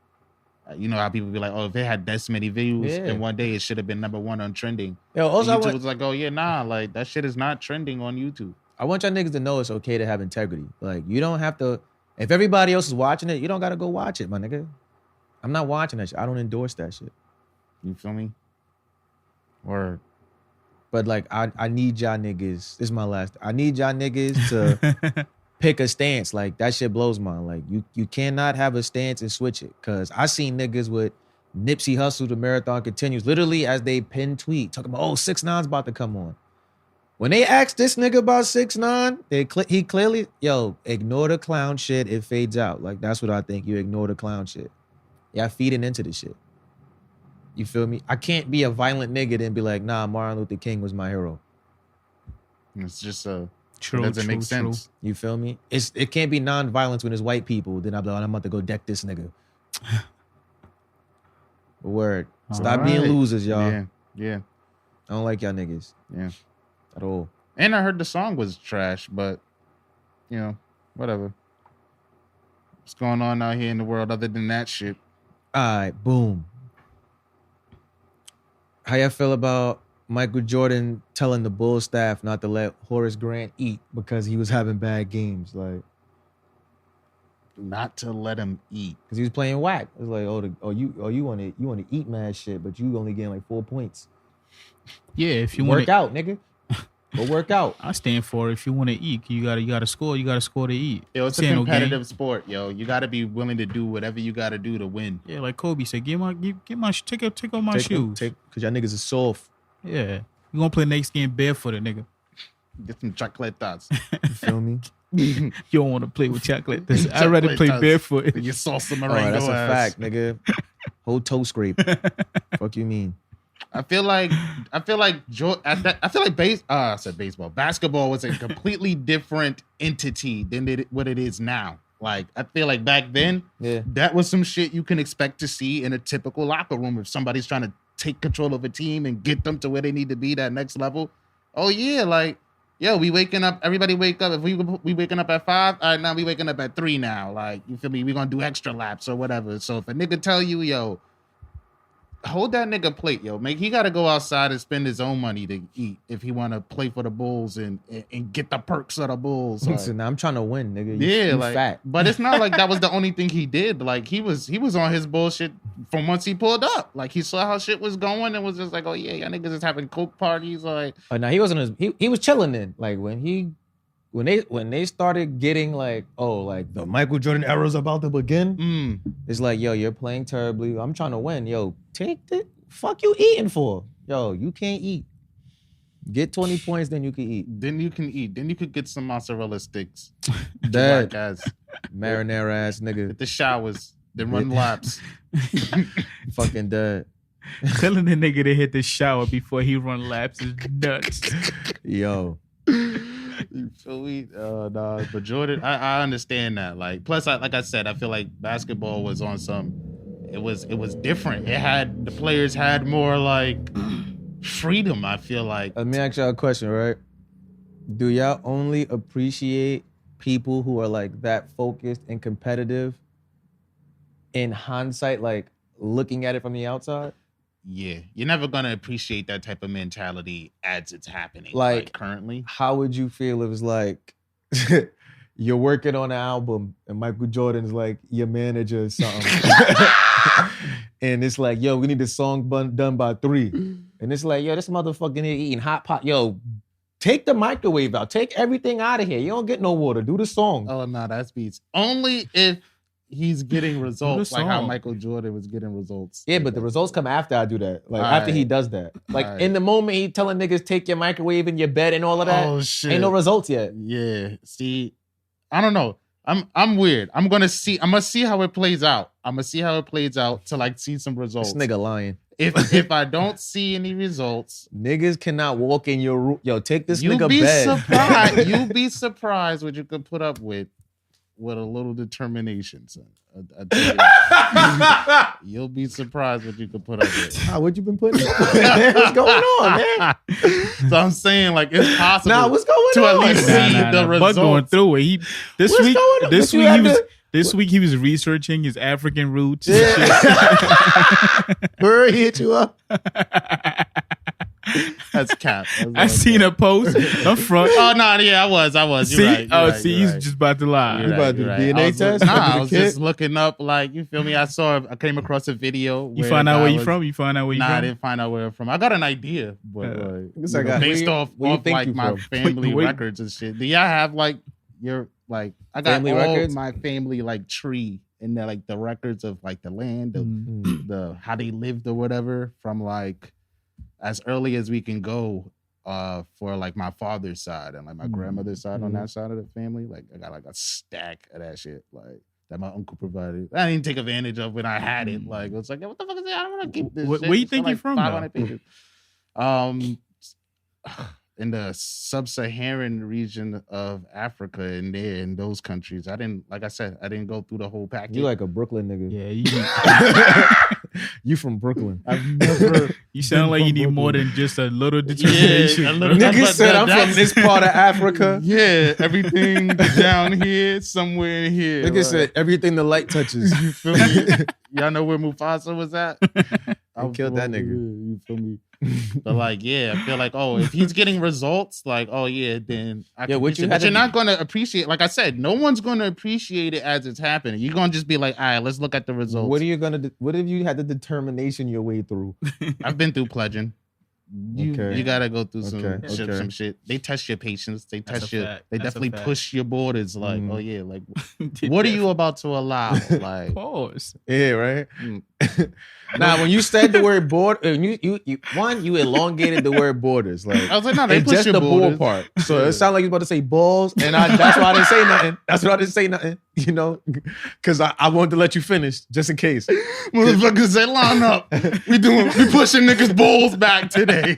you know how people be like, oh, if it had this many views in one day, it should have been #1 on trending. yo, also YouTube was like, oh yeah, nah, like that shit is not trending on YouTube. I want y'all niggas to know it's okay to have integrity. Like, you don't have to, if everybody else is watching it, you don't gotta go watch it, my nigga. I'm not watching that shit. I don't endorse that shit. You feel me? Or But like, I need y'all niggas. This is my last. I need y'all niggas to pick a stance. Like, that shit blows mine. Like, you cannot have a stance and switch it. Cause I seen niggas with Nipsey Hussle, the marathon continues, literally as they pin tweet talking about, oh, 6ix9ine's about to come on. When they asked this nigga about 6ix9ine, he clearly, ignore the clown shit. It fades out. Like, that's what I think. You ignore the clown shit. Y'all feeding into the shit. You feel me? I can't be a violent nigga and be like, nah, Martin Luther King was my hero. it's just True. it doesn't make sense. You feel me? It can't be non-violence when it's white people. Then I'm like, I'm about to go deck this nigga. Word. Stop All being right. losers, y'all. Yeah. I don't like y'all niggas Yeah. at all. And I heard the song was trash, but you know, whatever. What's going on out here in the world other than that shit? All right, boom. How y'all feel about Michael Jordan telling the Bulls staff not to let Horace Grant eat because he was having bad games? Like, Not to let him eat. because he was playing whack. It's like, you want to eat mad shit, but you only getting like 4 points. Yeah, if you want Work out, nigga. Go work out. I stand for it. If you want to eat, you gotta score. You gotta score to eat. Yo, it's a Saying no competitive game. sport, yo. You got to be willing to do whatever you got to do to win. Yeah, like Kobe said, take off my shoes. Cause y'all niggas is soft. Yeah, you gonna play next game barefooted, nigga. Get some chocolate thoughts. You feel me? You don't want to play with chocolate. I'd rather play barefoot. You salsa Oh, Marengo that's a ass. fact, nigga. Whole toe scrape. Fuck you mean? I feel like basketball was a completely different entity than what it is now. Like, I feel like back then, that was some shit you can expect to see in a typical locker room if somebody's trying to take control of a team and get them to where they need to be, that next level. Oh yeah, like, yo, we waking up, everybody wake up. If we waking up at 5, all right, now we waking up at 3 now. Like, you feel me? We gonna do extra laps or whatever. So if a nigga tell you, yo, hold that nigga plate, yo. He got to go outside and spend his own money to eat if he want to play for the Bulls and get the perks of the Bulls. Like, So now I'm trying to win, nigga. you like fat. But it's not like that was the only thing he did. Like, he was on his bullshit from once he pulled up. Like, he saw how shit was going and was just like, oh yeah, y'all niggas is having coke parties. Like, Oh, now he wasn't. He was chilling then. Like when they started getting like, oh, like the Michael Jordan era's about to begin. It's like, yo, you're playing terribly. I'm trying to win. Yo, take the fuck you eating for? Yo, you can't eat. Get 20 points, then you can eat. Then you can eat. Then you could get some mozzarella sticks. That Guys, marinara ass nigga. hit the showers. Then run laps. Fucking dead. Telling the nigga to hit the shower before he run laps is nuts. Yo. You feel me? Nah, but Jordan, I understand that. Like, plus, like I said, I feel like basketball was on some. It was different. The players had more like freedom. I feel like. Let me ask y'all a question, right? Do y'all only appreciate people who are like that focused and competitive in hindsight, like looking at it from the outside? Yeah, you're never gonna appreciate that type of mentality as it's happening. Like currently, how would you feel if it's like you're working on an album and Michael Jordan's like your manager or something, and it's like, yo, we need the song done by 3, and it's like, yo, this motherfucking here eating hot pot, yo. Take the microwave out. Take everything out of here. You don't get no water. Do the song. Oh no, that's beats. Only if he's getting results, like how song. Michael Jordan was getting results. Yeah, but the results come after I do that. Like All after right. he does that. Like All right. in the moment he telling niggas take your microwave in your bed and all of that. Oh shit! Ain't no results yet. Yeah. See, I don't know. I'm weird. I'm gonna see how it plays out. I'm gonna see how it plays out to like see some results. This nigga lying. If I don't see any results, Niggas cannot walk in your room. Yo, take this you'll nigga be bed. surprised. You'll be surprised what you could put up with a little determination, son. I tell you that. You'll be surprised what you could put up with. What you been putting up with, man? What's going on, man? So I'm saying, like, it's possible Nah, what's going to at on? least see the Bug going results. through it. This What's week, going on? this But you week had he was. to- This week he was researching his African roots. and Bird hit you up. That's cap. I seen a post up front. Oh no, yeah, I was. See, You're right, you're right, see, you're he's right. just about to lie. You're You about to do you're DNA I was test? Nah, After I the was kid? just looking up, like, you feel me? I came across a video. You where find a out guy where you was- from? You find out where you Nah, I from? didn't find out where I'm from. I got an idea, but Guess I got- based where you- off where you think like you my from? family Wait. records and shit. Do y'all have like your like? I got Family all records? my family like tree and the like the records of like the land, the how they lived or whatever from like as early as we can go. For like my father's side and like my grandmother's side on that side of the family, like I got like a stack of that shit, like that my uncle provided. I didn't take advantage of when I had it. Like it was like, what the fuck is that? I don't want to keep this. Where shit. you It's think like you're from, 500 pages. In the sub-Saharan region of Africa and there in those countries. I didn't, like I said, I didn't go through the whole package. You like a Brooklyn nigga. Yeah, You from Brooklyn. I've never. you sound like you need more than just a little determination. a little- Nigga but said I'm that's- from this part of Africa. Yeah, everything down here, somewhere in here. Nigga like- said everything the light touches. You feel me? Y'all know where Mufasa was at? I killed that nigga. You feel me? But like, yeah, I feel like, oh, if he's getting results, like, oh yeah, then I can what you appreciate it. had But to you're do- not gonna appreciate. Like I said, no one's gonna appreciate it as it's happening. You're gonna just be like, all right, let's look at the results. What are you gonna do? What if you had the determination your way through? I've been through pledging. You gotta go through Okay. some shit. They test your patience. They That's test a your. fact. They That's a definitely fact. push your borders. Like, oh yeah, like what are you about to allow? Like, Pause. Yeah, right. mm. Now, when you said the word border, you elongated the word borders. Like I was like, no, they it's push just your the borders. ball part. So it sounded like you was about to say balls, and that's why I didn't say nothing. That's why I didn't say nothing. You know, because I wanted to let you finish just in case. Motherfuckers say line up. We pushing niggas balls back today.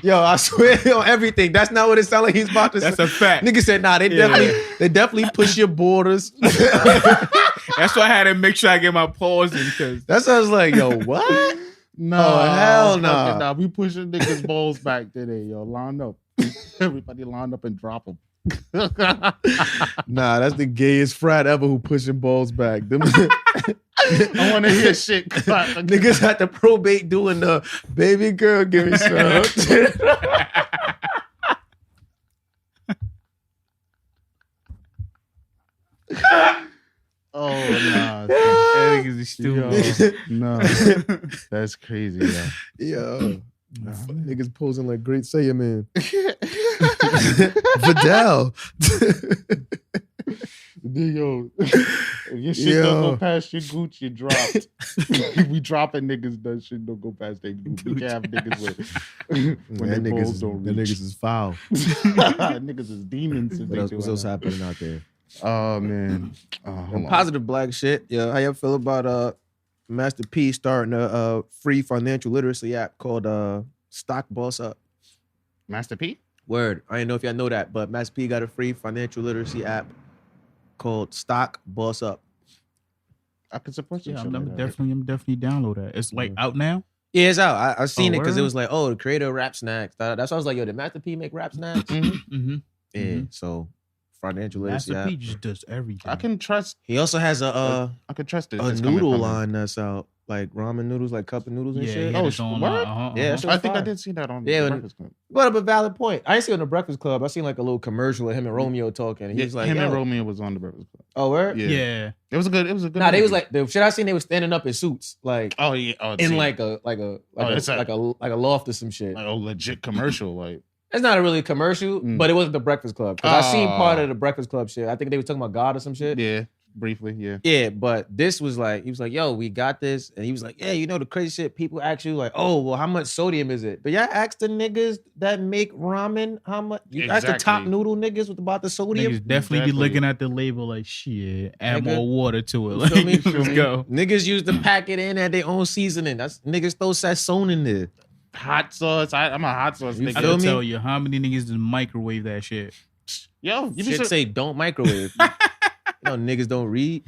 Yo, I swear on everything. That's not what it sounded like he's about to say. That's a fact. Nigga said, nah, they definitely push your borders. That's why I had to make sure I get my pause in because That's what I was like, yo, what? No, hell no. Nah, we pushing niggas balls back today, yo. Line up. Everybody line up and drop them. Nah, that's the gayest frat ever who pushing balls back. Them I want to hear shit. niggas at the probate doing the baby girl, give me some. Oh nah, that niggas is stupid. no, that's crazy. Yo, niggas posing like Great Saiyaman. Vidal. Yo, if your shit don't go past your Gucci, you dropped. We dropping niggas. That shit don't go past their Gucci. We can have niggas when That their balls niggas, don't that reach. niggas is foul. Niggas is demons. If What they else, do what's else that. happening out there? Oh man, hold on. Positive black shit. Yeah, how y'all feel about Master P starting a free financial literacy app called Stock Boss Up? Master P. Word. I didn't know if y'all know that, but Master P got a free financial literacy app called Stock Boss Up. I could support you. Yeah, I'm definitely download that. It's like out now. Yeah, it's out. I seen it because it word? was like, oh, the creator of Rap Snacks. That's why I was like, yo, did Master P make Rap Snacks? Mm-hmm. Yeah, so financial literacy Master P app. just does everything. I can trust. He also has I could trust it. a It's coming noodle from him. line that's out, like ramen noodles, like cup of noodles and Yeah, shit. he Oh, had his own, word? Yeah, that's I think I fire. did see that on Yeah, the when- Breakfast Club. Brought up a valid point. I didn't see it on the Breakfast Club. I seen like a little commercial of him and Romeo talking. And he was like, him and yo. Romeo was on the Breakfast Club. Oh, word? Yeah. Yeah. It was a good. Nah, they was movie. like the shit I seen. They was standing up in suits, like Oh yeah. Oh, in see, like a it's like a loft or some shit. like a legit commercial. Like It's not a really commercial, but it wasn't the Breakfast Club because I seen Oh. part of the Breakfast Club shit. I think they were talking about God or some shit. yeah, briefly. Yeah. Yeah, but this was like, he was like, yo, we got this. And he was like, yeah, you know, the crazy shit, people ask you like, oh, well, how much sodium is it? But y'all ask the niggas that make ramen how much, you ask the top Exactly. noodle niggas with about the sodium. Niggas definitely Exactly. be looking at the label like, shit, add Nigga. more water to it. You Like, feel me? let's go. Niggas use the packet in at their own seasoning. That's niggas throw sasson in there. Hot sauce. I'm a hot sauce You nigga. I feel can me? tell you how many niggas just microwave that shit. Yo, you be Shit say don't microwave. You know, niggas don't read.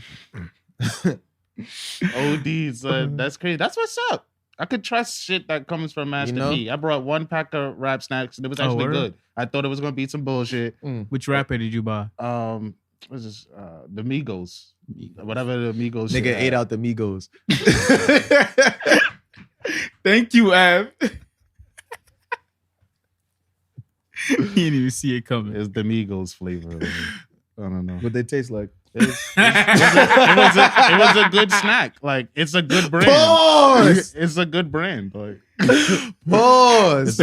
ODs. That's crazy. That's what's up. I could trust shit that comes from Master You know? P. I brought one pack of Rap Snacks and it was actually word? good. I thought it was gonna be some bullshit. Which rapper did you buy? What's this? The Migos. Whatever the Migos. shit Nigga had. ate out the Migos. Thank you, Av. He didn't even see it coming. It's the Migos flavor. I don't know. What they taste like. It was a good snack. Like it's a good brand. Pause! It's a good brand. Like Pause.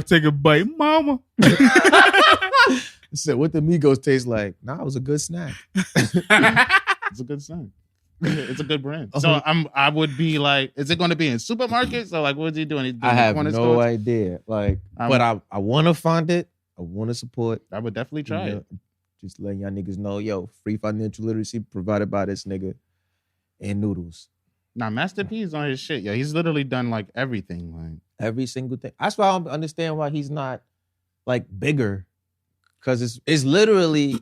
Take a bite, mama. Said, what the Migos taste like? Nah, it was a good snack. it's a good snack. It's a good brand. So I would be like, is it going to be in supermarkets or like what is he doing? He's doing I have corner no stores? idea. Like, I'm- but I want to fund it. I want to support. I would definitely try You it. know, just letting y'all niggas know, yo, free financial literacy provided by this nigga and noodles. Now Master P is on his shit. Yo, he's literally done like everything. Like Every single thing. That's why I don't understand why he's not like bigger. Cause it's literally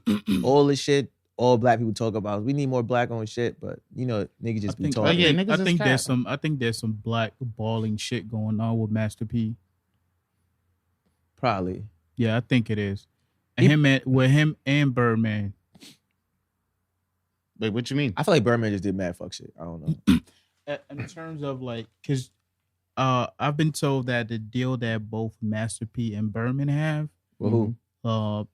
all the shit all black people talk about. We need more black owned shit, but you know, niggas just be talking. yeah, niggas is cap. I think there's some black balling shit going on with Master P. Probably. Yeah, I think it is. And him and Birdman. wait, what you mean? I feel like Birdman just did mad fuck shit. I don't know. In terms of like, cause I've been told that the deal that both Master P and Birdman have, Well, who?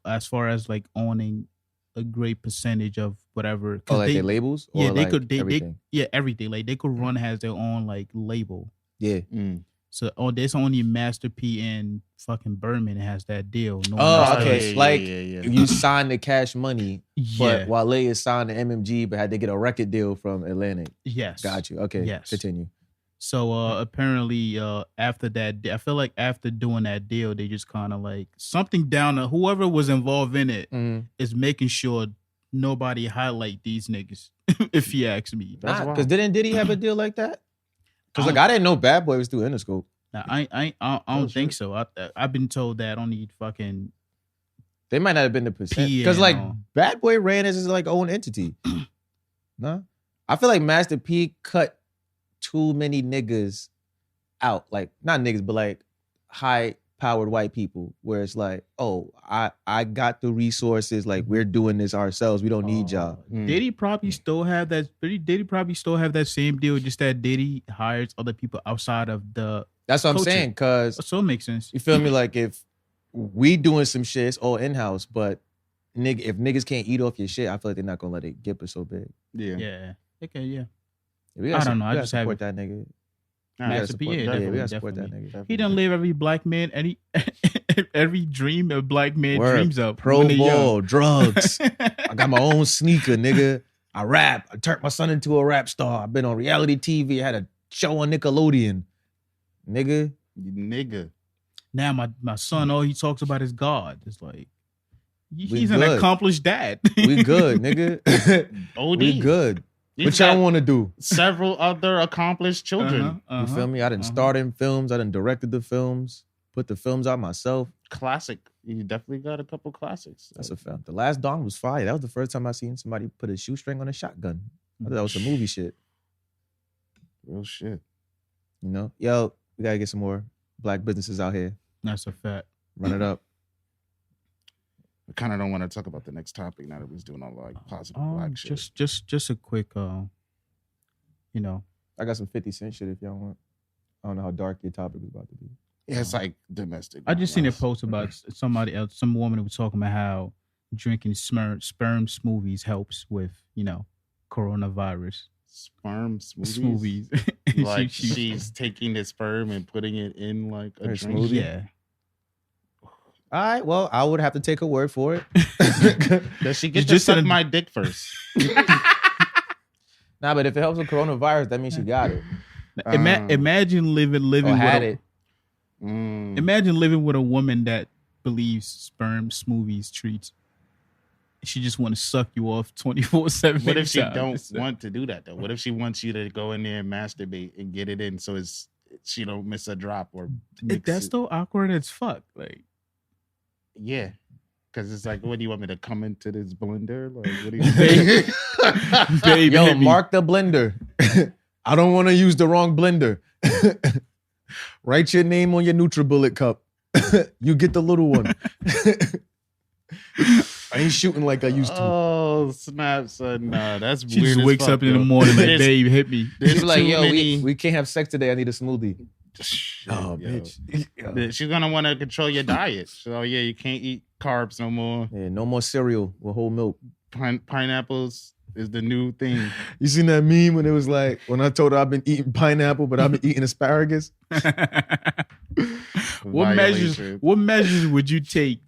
as far as like owning a great percentage of whatever. Oh, like their labels? Or Yeah, they like could. everything? Yeah, everything. Like they could run as their own like label. Yeah. Mm. So there's only Master P and fucking Birdman that has that deal. No one Oh, else okay. does. You signed the Cash Money, Yeah. but Wale is signed the MMG, but had to get a record deal from Atlantic. Yes. Got you. Okay. Yes. Continue. So apparently after that, I feel like after doing that deal, they just kind of like something down to whoever was involved in it is making sure nobody highlight these niggas. If you ask me, Because didn't Diddy have a deal like that? Because like I didn't know Bad Boy was through Interscope. Nah, I don't think so. I've been told that I don't need fucking. They might not have been the percent. P Because and like all. Bad Boy ran as his like own entity. No? I feel like Master P cut too many niggas out. Like, not niggas, but like high-powered white people. Where it's like, oh, I got the resources. Like, we're doing this ourselves. We don't need y'all. Diddy probably still have that. Diddy probably still have that same deal. Just that Diddy hires other people outside of the. That's what I'm culture. saying. Because So it makes sense. you feel me? Like, if we doing some shit, it's all in-house. But if niggas can't eat off your shit, I feel like they're not going to let it get so big. Yeah. Okay. Yeah. We I don't know. I gotta just support have that nigga. Master P. Yeah, We gotta support that definitely. nigga. He done live every black man, every dream a black man Word. dreams of. Pro when they ball, young. drugs. I got my own sneaker, nigga. I rap. I turned my son into a rap star. I've been on reality TV. I had a show on Nickelodeon. Nigga. Now my son, all he talks about is God. It's like he's good. an accomplished dad. We good, nigga. OD. We good. He's What y'all got want to do? Several other accomplished children. You feel me? I done starred in films. I done directed the films. Put the films out myself. Classic. You definitely got a couple classics. That's a fact. The Last Dawn was fire. That was the first time I seen somebody put a shoestring on a shotgun. I thought that was some movie shit. Real shit. You know? Yo, we gotta get some more black businesses out here. That's a fact. Run it up. I kind of don't want to talk about the next topic now that we're doing all like positive black shit. Just a quick, you know. I got some 50 Cent shit if y'all want. I don't know how dark your topic is about to be. Yeah, it's like domestic. I just seen a violence. post about somebody else, some woman who was talking about how drinking sperm smoothies helps with, you know, coronavirus. Sperm smoothies. Smoothies. Like she's taking the sperm and putting it in like a Her drink. smoothie? Yeah. All right, well, I would have to take a word for it. Does she You get to just suck said a- my dick first? Nah, but if it helps with coronavirus, that means she got it. Imagine living Or with had a, it. imagine living with a woman that believes sperm smoothies treats. She just want to suck you off 24/7. What if she don't want to do that though? What if she wants you to go in there and masturbate and get it in so she don't miss a drop or mix That's it? still awkward as fuck. Like, Yeah. Because it's like, what do you want me to come into this blender? Like, what do you baby, Yo, hit me. mark the blender. I don't want to use the wrong blender. Write your name on your NutriBullet cup. You get the little one. I ain't shooting like I used to. Oh, snap, son. Nah, that's She weird. just as wakes fuck, up in the yo. morning like, There's- babe, hit me. there's She's like, too yo, many- we can't have sex today. I need a smoothie. Shit, Oh, yo. bitch. She's gonna want to control your diet. So yeah, you can't eat carbs no more. Yeah, no more cereal with whole milk. Pineapples is the new thing. You seen that meme when it was like, when I told her I've been eating pineapple, but I've been eating asparagus? What Violation. measures would you take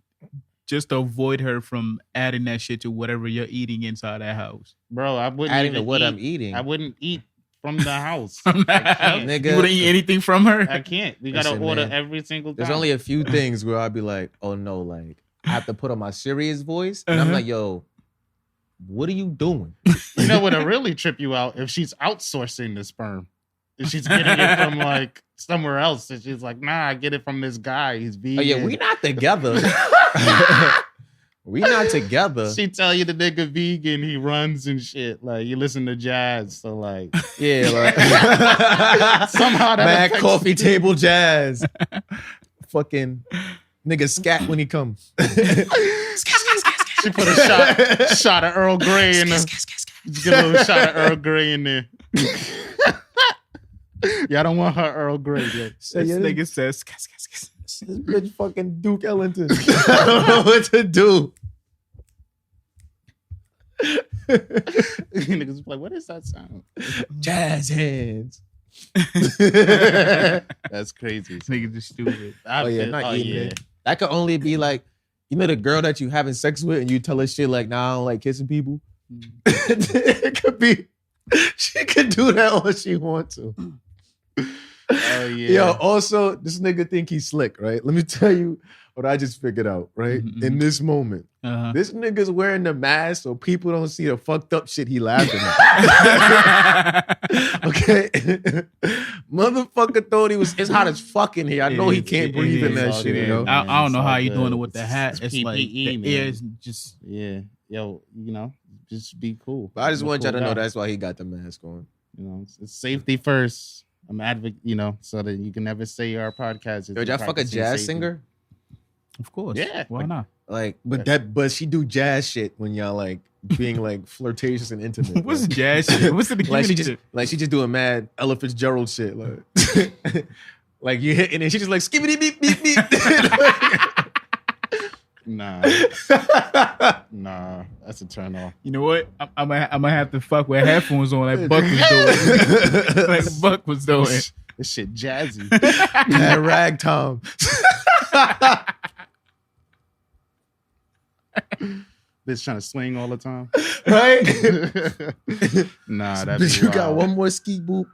just to avoid her from adding that shit to whatever you're eating inside that house? Bro, I wouldn't Adding even to what eat. I'm eating. I wouldn't eat from the house. Nigga. You wouldn't eat anything from her? I can't. We gotta Listen, order man. every single time. There's only a few things where I'd be like, oh no, like, I have to put on my serious voice. And I'm like, yo, what are you doing? You know what'll really trip you out if she's outsourcing the sperm. If she's getting it from like somewhere else, and she's like, "Nah, I get it from this guy. He's vegan." Oh yeah, we not together. We not together. She tell you the nigga vegan, he runs and shit. Like you listen to jazz, so like Yeah, like somehow that mad affects- coffee table jazz. Fucking nigga scat when he comes. She put a shot of Earl Grey in the. Get a little shot of Earl Grey in there. Yeah, I don't want her Earl Grey. Yo. This nigga says, This bitch fucking Duke Ellington. I don't know what to do. Niggas like, what is that sound? Jazz hands. That's crazy. Niggas just stupid. Not eating it. That could only be like, you know, the girl that you having sex with and you tell her shit like, nah, I don't like kissing people. It could be, she could do that all she wants to. Oh yeah. Yo, also, this nigga think he's slick, right? Let me tell you what I just figured out, right? In this moment. This nigga's wearing the mask so people don't see the fucked up shit he laughing at. Okay? Motherfucker thought it's hot as fuck in here. I know he can't breathe in that shit, you know? I don't know how you doing it with the hat. It's PPE, like, the air is just... Yeah. Yo, you know, just be cool. But I just want y'all to guy. know that's why he got the mask on. You know, it's safety first. I'm advocate, you know, so that you can never say our podcast is. Yo, y'all fuck a jazz singer? Of course. Yeah. Why not? Like, but she do jazz shit when y'all like being like flirtatious and intimate. What's jazz shit? What's the beginning like she just doing mad Ella Fitzgerald shit. Like, like you hit and then she just like skibbity beep beep beep. Nah, that's a turn off. You know what? I'm gonna have to fuck with headphones on like Buck was doing. Like Buck was doing. This shit jazzy. That rag Tom. Bitch trying to swing all the time. Right? Nah, that'd be Bitch, you wild. got one more ski boop.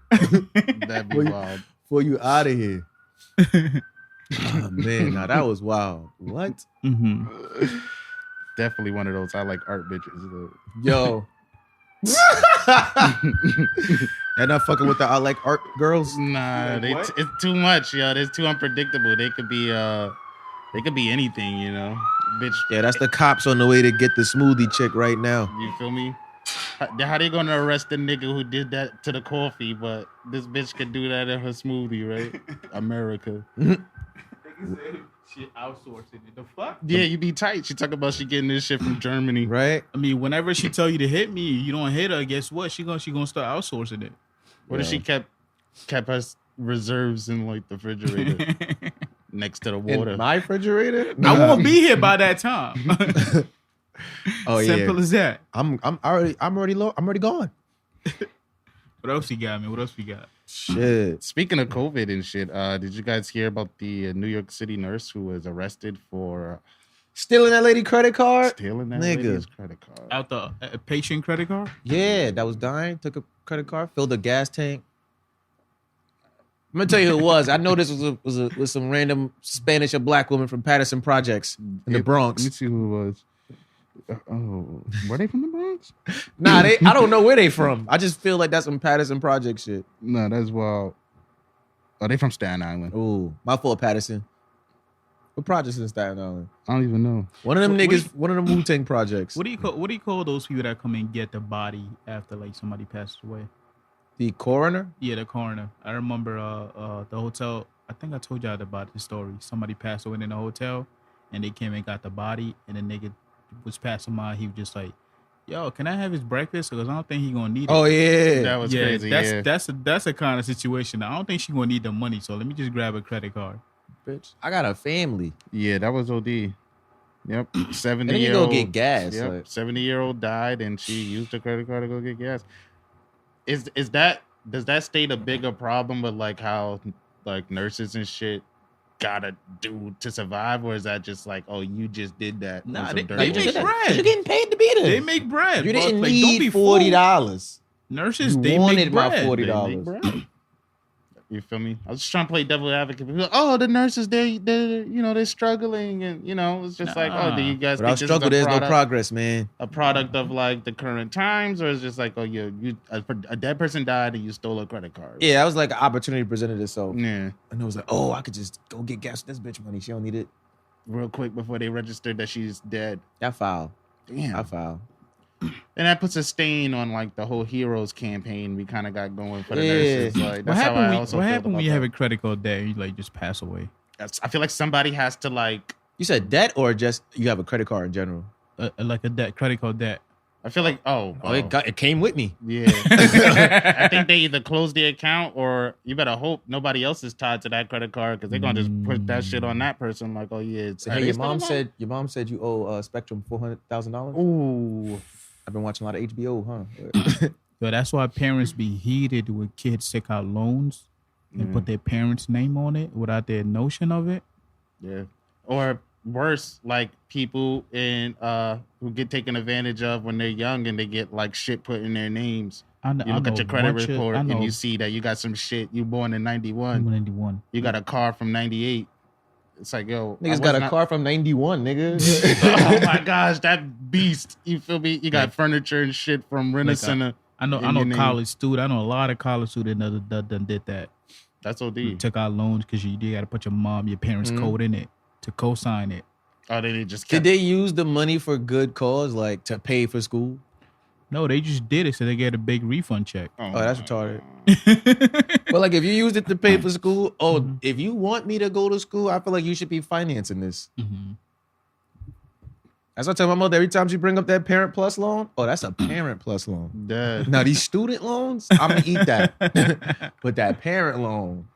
That'd be wild. Before you out of here. Oh man, now that was wild. What? Definitely one of those I like art bitches. Though. Yo. You're not fucking with the I like art girls? Nah, Like, it's too much, yo. It's too unpredictable. They could be anything, you know. Bitch. Yeah, that's the cops on the way to get the smoothie chick right now. You feel me? How they gonna arrest the nigga who did that to the coffee, but this bitch could do that in her smoothie, right? America. She outsourcing it. The fuck? Yeah, you be tight. She talk about she getting this shit from Germany. Right? I mean, whenever she tell you to hit me, you don't hit her. Guess what? She gonna start outsourcing it. What if she kept her reserves in like the refrigerator next to the water? In my refrigerator? I won't be here by that time. Oh yeah. Simple as that. I'm already gone. What else we got, man? What else we got? Shit. Speaking of COVID and shit, did you guys hear about the New York City nurse who was arrested for Stealing that lady credit card? stealing that Nigga. lady's credit card? Out the patient credit card? Yeah, that was dying. Took a credit card, filled a gas tank. I'm gonna tell you who it was. I know this was some random Spanish or black woman from Patterson Projects in the Bronx. Let me see who it was. Oh, were they from the Bronx? Nah, I don't know where they from. I just feel like that's some Patterson Project shit. No, that's wild. Oh, they from Staten Island. Ooh, my fault, Patterson. What projects in Staten Island? I don't even know. One of them What- niggas, one of them Wu-Tang projects. What do you call those people that come and get the body after like somebody passes away? The coroner? Yeah, the coroner. I remember the hotel. I think I told y'all about the story. Somebody passed away in the hotel, and they came and got the body, and the nigga was passing by. He was just like, "Yo, can I have his breakfast? Because I don't think he gonna need it." Oh yeah. That was crazy. That's a kind of situation. I don't think she gonna need the money, so let me just grab a credit card. Bitch, I got a family. Yeah, that was OD. Yep, 70 And then you year go old. get gas. Yep, Like, 70-year-old died, and she used her credit card to go get gas. Does that state a bigger problem with like how like nurses and shit gotta do to survive, or is that just like, oh, you just did that? Nah, on some they dirty make shit? bread. you're getting paid to be there. They make bread. You bro. didn't Like, need don't be $40. Nurses, You they wanted make my bread. $40. They make bread. You feel me? I was just trying to play devil advocate. People, oh, the nurses, they're struggling, and it's just like, oh, do you guys Without think this struggle, is there's a no product, progress, man. a product of like the current times, or is just like, oh, a dead person died and you stole a credit card? Yeah, that was like an opportunity presented itself. Yeah. And it was like, oh, I could just go get gas with this bitch money. She don't need it. Real quick before they registered that she's dead. That foul. Damn. I foul. And that puts a stain on like the whole heroes campaign we kind of got going for the Yeah. nurses. Like What that's how I happened? also What feel happened about when you that. have a credit card debt and you like just pass away? I feel like somebody has to like. You said debt or just you have a credit card in general? Like a debt, credit card debt. I feel like It came with me. yeah. I think they either close the account or you better hope nobody else is tied to that credit card because they're gonna just put that shit on that person. Like, oh yeah, it's Hey, your mom said you owe Spectrum $400,000. Ooh. I've been watching a lot of HBO, huh? So that's why parents be heated when kids take out loans and put their parents' name on it without their notion of it. Yeah. Or worse, like people who get taken advantage of when they're young and they get like shit put in their names. You look at your credit report and you see that you got some shit. You born in 91. 91. You got a car from 98. It's like, yo, Niggas got a car from 91, nigga. Oh my gosh, that beast. You feel me? You got furniture and shit from Rent-A-Center. I know college student. I know a lot of college students that did that. That's OD. You took out loans because you got to put your parents' code in it to co-sign it. Oh, they just Did they use the money for good cause, like to pay for school? No, they just did it so they get a big refund check. Oh, that's retarded. But like, if you used it to pay for school, if you want me to go to school, I feel like you should be financing this. Mm-hmm. That's what I tell my mother every time she bring up that Parent Plus loan. Oh, that's a Parent Plus loan. Dead. Now these student loans, I'm gonna eat that. But that parent loan,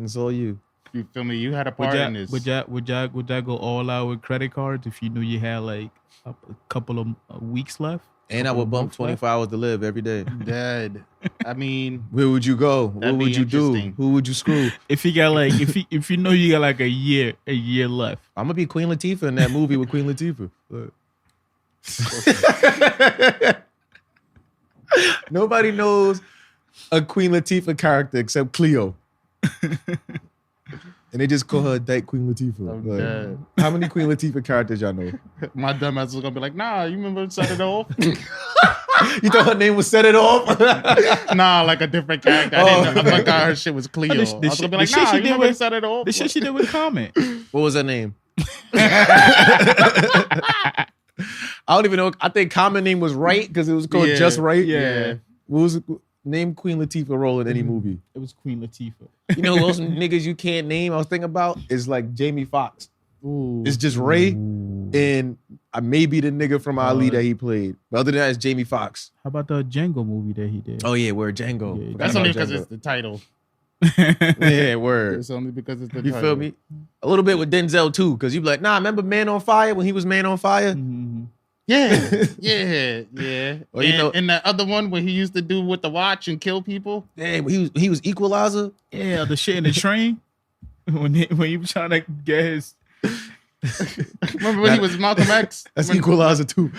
it's all you. You feel me? You had a part in this. Would y'all go all out with credit cards if you knew you had like a couple of weeks left? And I would bump 24 hours to live every day. Dead. I mean, where would you go? What would you do? Who would you screw? If you got like, if you know you got like a year left, I'm gonna be Queen Latifah in that movie with Queen Latifah. Nobody knows a Queen Latifah character except Cleo. And they just call her Dyke Queen Latifah. How many Queen Latifah characters y'all know? My dumb ass was gonna be like, nah, you remember Set It Off? You thought her name was Set It Off? Nah, like a different character. I thought her shit was Cleo. I was gonna be like, nah, you remember Set It Off? The shit she did with Comment. What was her name? I don't even know. I think Common name was Right because it was called Just Right. Yeah. What was it? Name Queen Latifah role in any movie. It was Queen Latifah. You know who else niggas you can't name? I was thinking about is like Jamie Foxx. It's just Ray and maybe the nigga from Ali that he played. But other than that, it's Jamie Foxx. How about the Django movie that he did? Oh yeah, word Django. Yeah, that's only because it's the title. Yeah, word. It's only because it's the You title. feel me? A little bit with Denzel too, because you be like, nah, remember Man on Fire when he was Man on Fire? Mm-hmm. Yeah. Or, you know, and the other one where he used to do with the watch and kill people. Yeah, he was Equalizer. Yeah, the shit in the train when he was trying to get his. Remember when he was Malcolm X? That's Equalizer too.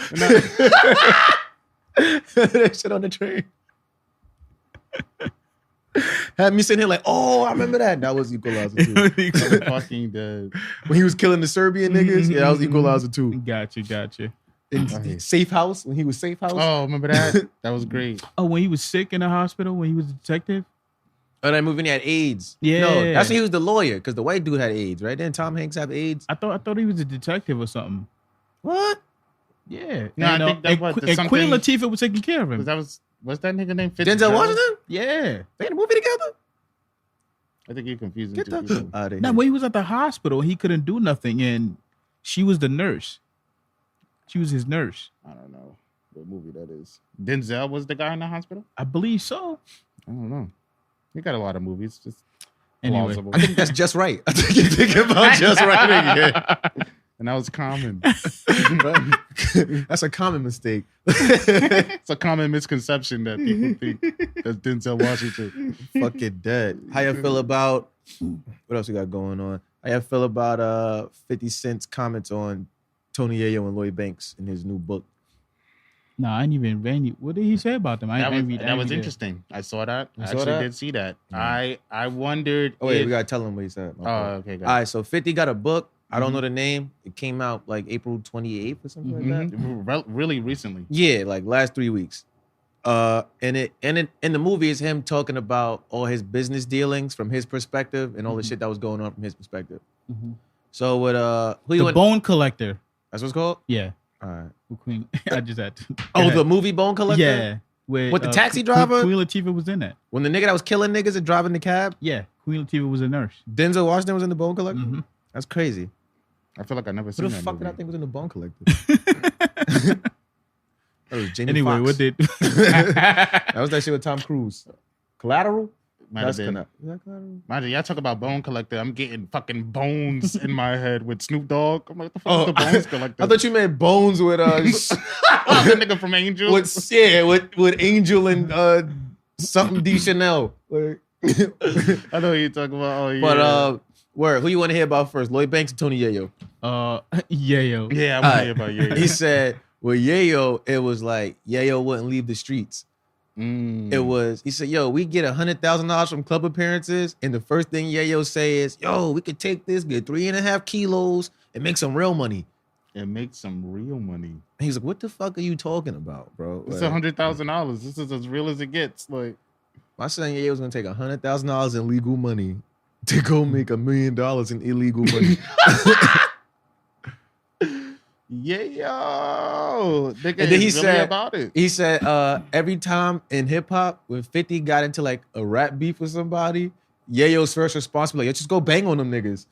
That shit on the train. Had me sitting here like, oh, I remember that. That was Equalizer too. Fucking dead. When he was killing the Serbian niggas, yeah, that was Equalizer too. Gotcha. In Safe House, when he was Safe House. Oh, remember that? That was great. Oh, when he was sick in the hospital, when he was a detective. Oh, that movie when he had AIDS. Yeah. No, that's when he was the lawyer, because the white dude had AIDS, right? Didn't Tom Hanks have AIDS? I thought he was a detective or something. What? Yeah. No, I think that was and Queen Latifah was taking care of him. What's that nigga name? Denzel Washington? Yeah. They in a movie together? I think you're confusing Get two the people. out of here. No, when he was at the hospital, he couldn't do nothing, and she was the nurse. She was his nurse. I don't know what movie that is. Denzel was the guy in the hospital? I believe so. I don't know. He got a lot of movies. Just Anyway. plausible. I think that's Just Right. I think you're thinking about Just Right again. And that was common. That's a common mistake. It's a common misconception that people think that's Denzel Washington. Fucking dead. How you feel about, what else we got going on? How you feel about 50 Cent's comments on Tony Yayo and Lloyd Banks in his new book? No, I didn't even read. What did he say about them? That was interesting. I saw that. I actually did see that. I wondered. Oh, wait, we got to tell him what he said. Oh, okay. All right, so 50 got a book. I don't know the name. It came out like April 28th or something like that. Really recently. Yeah, like last 3 weeks. And in the movie is him talking about all his business dealings from his perspective and all the shit that was going on from his perspective. Mm-hmm. So with the Bone Collector. That's what it's called? Yeah. All right. Queen. I just had to. Oh, the movie Bone Collector? Yeah. With the taxi driver? Queen Latifah was in that. When the nigga that was killing niggas and driving the cab? Yeah. Queen Latifah was a nurse. Denzel Washington was in the Bone Collector? Mm-hmm. That's crazy. I feel like I never seen that. Who the fuck movie. did I think was in the Bone Collector? That was Jamie Anyway, Foxx. what did? That was that shit with Tom Cruise. Collateral? Might have been. Mind you, y'all talk about Bone Collector. I'm getting fucking bones in my head with Snoop Dogg. I'm like, what the fuck is the Bones Collector? I thought you meant Bones with the nigga from Angel. with Angel and something D Chanel. Like, I know what you're talking about. Oh yeah. But word, who you want to hear about first? Lloyd Banks or Tony Yayo? Yayo. Yeah, I want to hear about Yayo. He said, well, Yayo, it was like Yayo wouldn't leave the streets. It was, he said, yo, we get $100,000 from club appearances, and the first thing Yayo say is, yo, we could take this, get 3.5 kilos, and make some real money. And make some real money. And he's like, what the fuck are you talking about, bro? It's $100,000. This is as real as it gets. Like, my son Yayo was gonna take $100,000 in legal money to go make $1 million in illegal money. yeah, yo. And then he said about it. He said every time in hip hop when 50 got into like a rap beef with somebody, Yayo's first response was like, yo, just go bang on them niggas.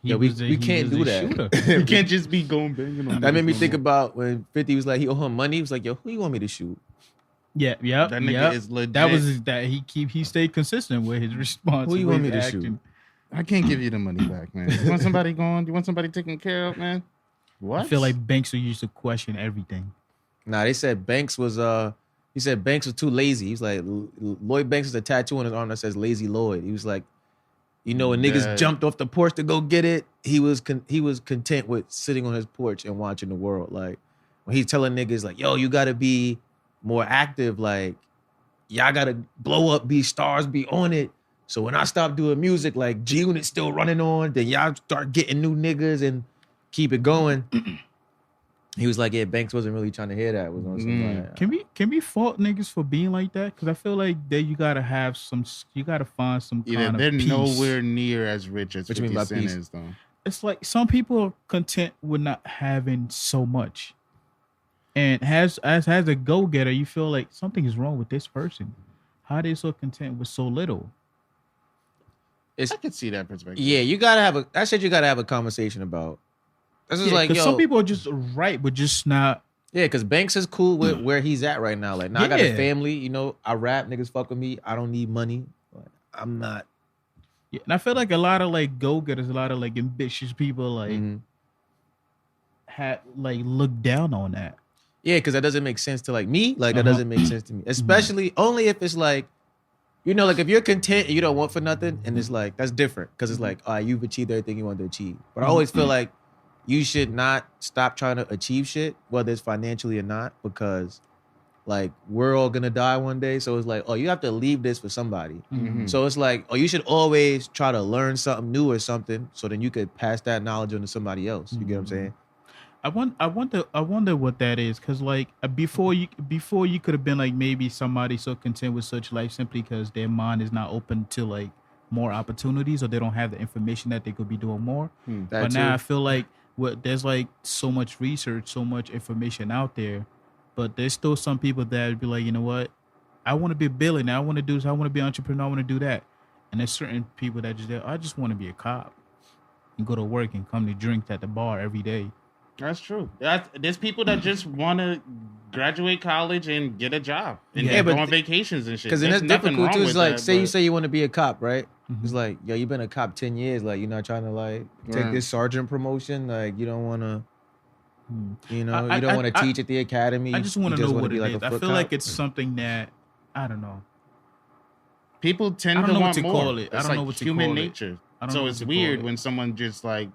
Yo, we can't do that. You can't just be going banging on them. That made me think about when 50 was like, he owed him money. He was like, yo, who you want me to shoot? Yeah. That nigga is legit. That was that he stayed consistent with his response. Who you want me to shoot? I can't give you the money back, man. You want somebody going? You want somebody taken care of, man? What? I feel like Banks used to question everything. Nah, they said Banks was he said Banks was too lazy. He was like, Lloyd Banks has a tattoo on his arm that says Lazy Lloyd. He was like, you know, when niggas jumped off the porch to go get it, he was content with sitting on his porch and watching the world. Like when he's telling niggas like, yo, you gotta be more active, like y'all gotta blow up, be stars, be on it. So when I stop doing music, like G-Unit's still running on, then y'all start getting new niggas and keep it going. He was like, yeah, Banks wasn't really trying to hear that. Was on some like, can we fault niggas for being like that? Because I feel like that you gotta find some kind of they're peace. nowhere near as rich as 50 Cent is, though. It's like some people are content with not having so much. And as a go-getter, you feel like something is wrong with this person. How are they so content with so little? I can see that perspective. Yeah, you gotta have a conversation about. This is like, yo, some people are just right, but just not. Yeah, because Banks is cool with where he's at right now. Like, now I got a family, you know, I rap, niggas fuck with me. I don't need money. Like, I'm not. Yeah, and I feel like a lot of like go-getters, a lot of like ambitious people like had like look down on that. Yeah, because that doesn't make sense to like me. Like that doesn't make sense to me, especially only if it's like, you know, like if you're content and you don't want for nothing, and it's like that's different because it's like, all right, you've achieved everything you wanted to achieve. But I always feel like you should not stop trying to achieve shit, whether it's financially or not, because like we're all gonna die one day. So it's like, oh, you have to leave this for somebody. So it's like, oh, you should always try to learn something new or something, so then you could pass that knowledge on to somebody else. You get what I'm saying? I wonder what that is, because like before you could have been like maybe somebody so content with such life simply because their mind is not open to like more opportunities, or they don't have the information that they could be doing more. But now I feel like there's like so much research, so much information out there, but there's still some people that would be like, you know what, I want to be a billionaire, I want to do this, I want to be an entrepreneur, I want to do that. And there's certain people that I just want to be a cop and go to work and come to drink at the bar every day. That's true. There's people that just want to graduate college and get a job and go on vacations and shit. Because that's difficult too. It's like, say you want to be a cop, right? It's like, yo, you've been a cop 10 years. Like, you're not trying to like take this sergeant promotion. Like, you don't want to, you know, you don't want to teach at the academy. I just want to know what it is. I feel cop. like it's something that, I don't know. People tend to want more. Call it. I don't know what to call it. Human nature. So it's weird when someone just like,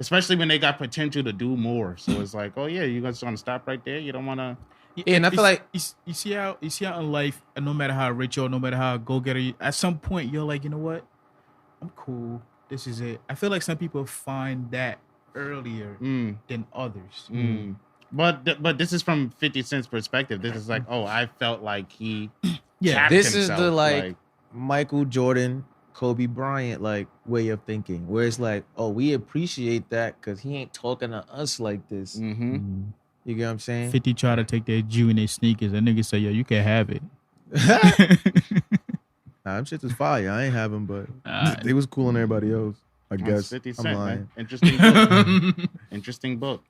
especially when they got potential to do more. So it's like, oh yeah, you guys want to stop right there? You don't want to. Yeah, and I feel like you see how in life, and no matter how rich you are, no matter how go-getter you, at some point you're like, you know what, I'm cool. This is it. I feel like some people find that earlier than others. But this is from 50 Cent's perspective. This is like, oh, I felt like he. This is the like Michael Jordan, Kobe Bryant like way of thinking, where it's like, oh, we appreciate that because he ain't talking to us like this. You get what I'm saying? 50 try to take their Jew in their sneakers. That nigga say, yo, you can have it. Nah, them shit is fire. I ain't have them, but they was cool on everybody else. I guess. 50 I'm Cent, lying. Man. Interesting book.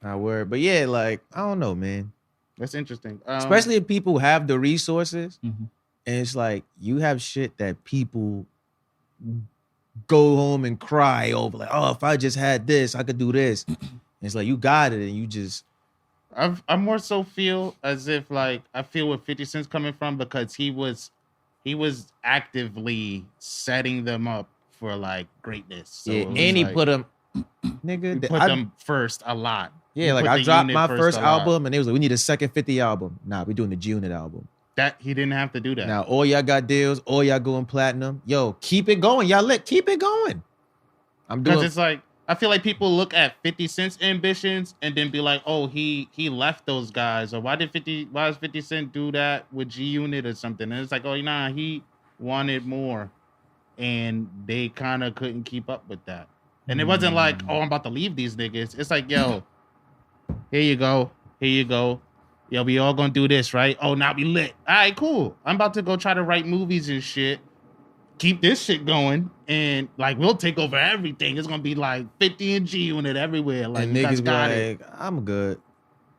I word. But yeah, like, I don't know, man. That's interesting. Especially if people have the resources. And it's like, you have shit that people go home and cry over. Like, oh, if I just had this, I could do this. And it's like, you got it, and you just... I more so feel as if like I feel where 50 Cent's coming from because he was actively setting them up for like greatness. So yeah, it was and he like, put them, nigga. he put them first a lot. Yeah, He like put I the dropped unit my first a lot. album, and they was like, we need a second 50 album. Nah, we doing the G-Unit album. That he didn't have to do that. Now all y'all got deals, all y'all going platinum. Yo, keep it going, y'all lit. Keep it going. I'm Because doing. it's like I feel like people look at 50 Cent's ambitions and then be like, oh, he left those guys, or why does 50 Cent do that with G Unit or something? And it's like, oh, nah, he wanted more, and they kind of couldn't keep up with that. And it wasn't like, oh, I'm about to leave these niggas. It's like, yo, here you go. Yo, we all gonna do this, right? Oh, now we lit. All right, cool. I'm about to go try to write movies and shit. Keep this shit going, and like we'll take over everything. It's gonna be like 50 and G Unit everywhere. Like and you guys niggas be got like, it. I'm good.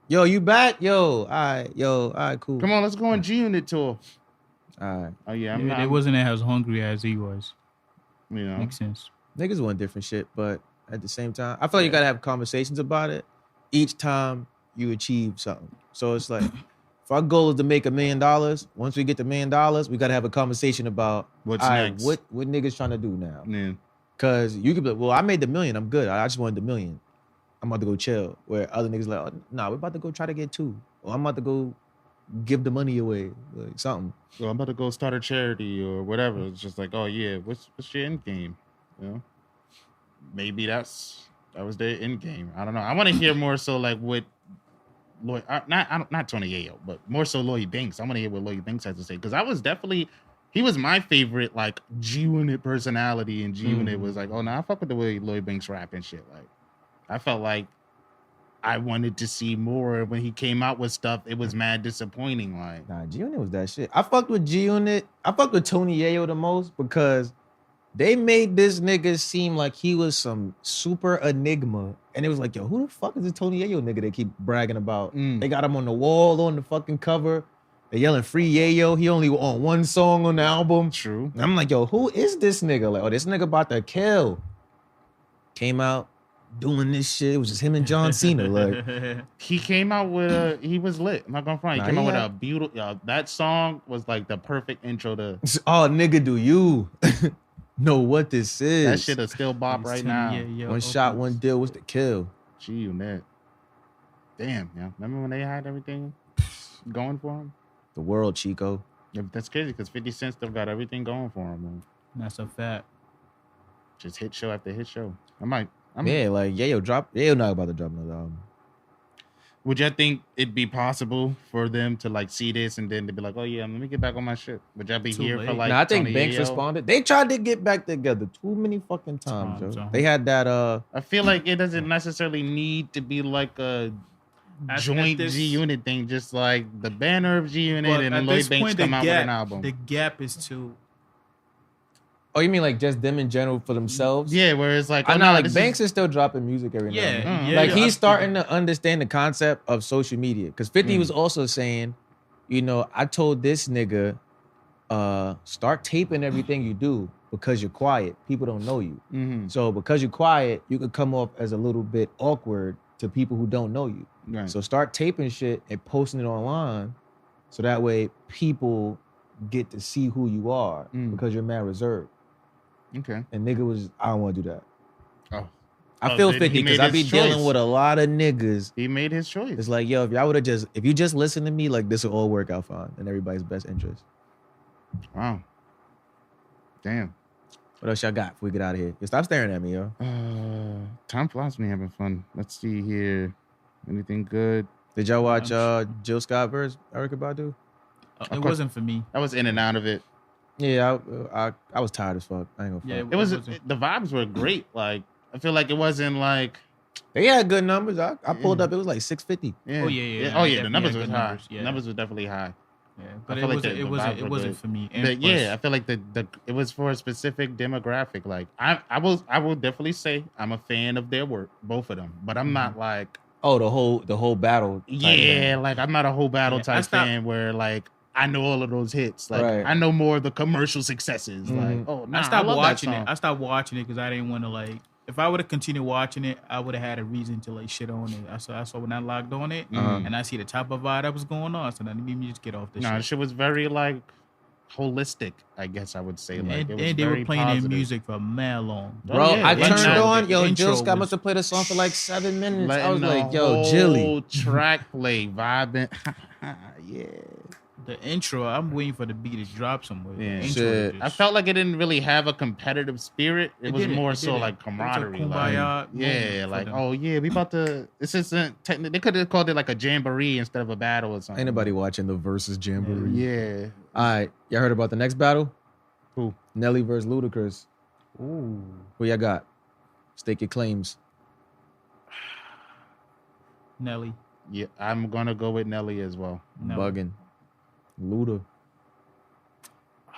Yo, you back? All right, cool. Come on, let's go on G Unit tour. All right. Oh yeah, They wasn't as hungry as he was. You know, Makes sense. Niggas want different shit, but at the same time, I feel like you gotta have conversations about it each time you achieve something. So it's like, if our goal is to make $1 million, once we get to $1 million, we gotta have a conversation about What's all right, next? what niggas trying to do now? yeah. Cause you could be like, well, I made the $1 million, I'm good. I just wanted the $1 million. I'm about to go chill. Where other niggas like, oh, nah, we're about to go try to get 2. Or I'm about to go give the money away, like something. Well, I'm about to go start a charity or whatever. It's just like, oh yeah, what's your end game? You know, maybe that was their end game. I don't know. I want to hear more so like what Lloyd, not Tony Yayo, but more so Lloyd Banks. I want to hear what Lloyd Banks has to say because he was my favorite like G Unit personality, and G Unit was like, oh no, I fuck with the way Lloyd Banks rap and shit. Like, I felt like I wanted to see more when he came out with stuff. It was mad disappointing. Like, Nah, G-Unit was that shit. I fucked with G-Unit. I fucked with Tony Yayo the most because they made this nigga seem like he was some super enigma. And it was like, yo, who the fuck is this Tony Yayo nigga they keep bragging about? They got him on the wall on the fucking cover. They yelling free Yayo. He only on one song on the album. true. And I'm like, yo, who is this nigga? Like, oh, this nigga about to kill. Came out doing this shit. It was just him and John Cena. Like, He came out with he was lit. I'm not gonna front. He Nah, came he out with had- a beautiful. That song was like the perfect intro to oh, nigga, do you know what this is? that shit. Is still bop right now. One shot, one deal. What's the kill? G Unit. Damn, yeah. Remember when they had everything going for him? The world, Chico. Yeah, that's crazy because 50 Cent still got everything going for him. Man. That's a fact. Just hit show after hit show. Yeah, like Yayo not about to drop another album. Would y'all think it'd be possible for them to like see this and then to be like, oh yeah, let me get back on my shit? Would y'all be Too here late. for like? Nah, I think Tony Banks Yayo? responded. They tried to get back together too many fucking times, Times, yo. huh? They had that I feel like it doesn't necessarily need to be like a At joint this- G Unit thing. Just like the banner of G Unit But and at then Lloyd this Banks point, come out with an album. The gap is too. Oh, you mean like just them in general for themselves? Yeah, where it's like, I oh, know, no, like this Banks is still dropping music every now and then. Yeah, Like yeah, he's starting to understand the concept of social media. Because 50 was also saying, you know, I told this nigga, start taping everything you do because you're quiet. People don't know you. Mhm. So because you're quiet, you could come off as a little bit awkward to people who don't know you. Right. So start taping shit and posting it online, so that way people get to see who you are because you're mad reserved. Okay. And nigga was, I don't want to do that. Oh. I Oh, feel then 50 he because made I be his dealing choice. with a lot of niggas. He made his choice. It's like, yo, if you just listen to me, like this will all work out fine in everybody's best interest. Wow. Damn. What else y'all got before we get out of here? Yo, stop staring at me, yo. Time flies when you're having fun. Let's see here. Anything good? Did y'all watch Jill Scott versus Erykah Badu? It course. wasn't for me. I was in and out of it. Yeah, I was tired as fuck. I ain't gonna fuck. It was wasn't. the vibes were great. Like I feel like it wasn't like They had good numbers. I pulled up. It was like 650. yeah. Oh, yeah. Oh They yeah, the definitely numbers had was good high. numbers, yeah. The numbers was definitely high. Yeah, I but feel like the it vibes were wasn't good. for me. And But plus, yeah, I feel like the it was for a specific demographic. Like I will definitely say I'm a fan of their work, both of them. But I'm not like Oh, the whole battle. type yeah, thing. like I'm not a whole battle Yeah, I type stopped- fan where like I know all of those hits. Like Right. I know more of the commercial successes. Like, oh, nah, I stopped love that watching it. song. I stopped watching it because I didn't want to like. If I would have continued watching it, I would have had a reason to like shit on it. I saw when I logged on it, and I see the type of vibe that was going on. So then let me just get off this Nah, shit. shit was very like holistic. I guess I would say. Like, And it was they were very playing their positive. music for mad long. Bro, yeah, I the turned intro- on. Yo, the Jill intro Scott was- must have played a song for like 7 minutes. I Letting was the like, yo, whole Jilly. track play, vibing. Yeah. The intro, I'm waiting for the beat to drop somewhere. Yeah. The intro Shit. just- I felt like it didn't really have a competitive spirit. It was didn't, more it so didn't. like It was a camaraderie. kumbaya Like, yeah, moment for like, them. oh yeah, we about to. This isn't technically. They could have called it like a jamboree instead of a battle or something. Ain't nobody watching the versus jamboree. Yeah. All right, y'all heard about the next battle? Who? Nelly versus Ludacris. Ooh. Who y'all got? Stake your claims. Nelly. Yeah, I'm gonna go with Nelly as well. No. Bugging. Luda.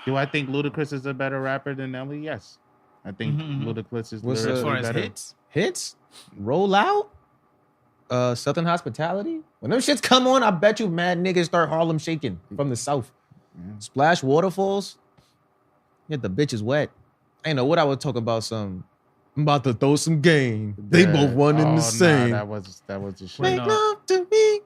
Do I think Ludacris is a better rapper than Nelly? Yes. I think Mhm, mhm. Ludacris is What's lyrically As far as better. hits, Hits? Roll out? Southern Hospitality? When them shits come on, I bet you mad niggas start Harlem shaking from the south. Yeah. Splash waterfalls? Get the bitches wet. I ain't know what I was talking about. I'm about to throw some game. They Yeah. both one in Oh, the same. Nah, that was the shit. Wait, Make no. love to me.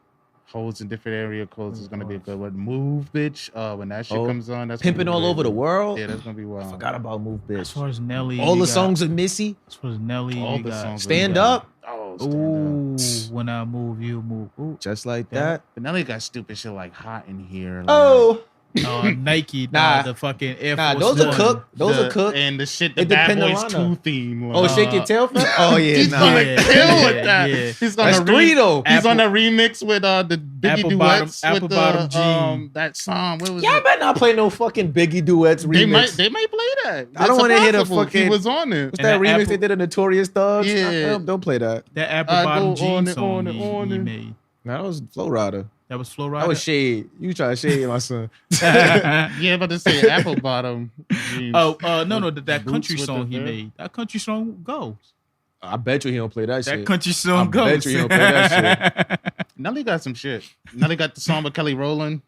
Holes in different area codes is gonna be a good one. Move, bitch. When that shit Oh, comes on, that's Pimping gonna be all over the crazy. world. Yeah, that's gonna be wild. Forgot about Move as Bitch. far as Nelly, All you the got- songs of Missy. As far as Nelly, All you the got songs. Stand Yeah. Up. Oh, stand Ooh, up. when I move, you move. Ooh. Just like Yeah. that. But Nelly got stupid shit like hot in here. Like, Oh. Nike, Nah. the fucking Air Nah, Force those are One. cooked. Those the- are cooked. And the shit, the It Bad depend Boys on 2 theme. Oh, shake your tail feather? Oh, yeah, He's nah. gonna Yeah, kill yeah, with that. yeah. He's gonna That's three, though. He's Apple- on a remix with the Biggie Apple duets bottom- with apple the bottom jean. that song. What was Y'all it? better not play no fucking Biggie duets remix. They might play that. I don't wanna hear the Possible. He fucking- was on it. What's And that the remix Apple- they did of Notorious Thugs? Yeah. Don't play that. That Apple I Bottom go Jean on it, song on it, he on it. made. Nah, that was Flow Rider. That was Flow That Rider. was Shade. You try to shade my son. Yeah, about to say Apple Bottom. Jeans. No, that Boots country with song the he hair. made. That country song goes. I bet you he don't play that That shit. country song I goes. bet you he don't play that Nelly got some shit. Nelly got the song with Kelly Rowland.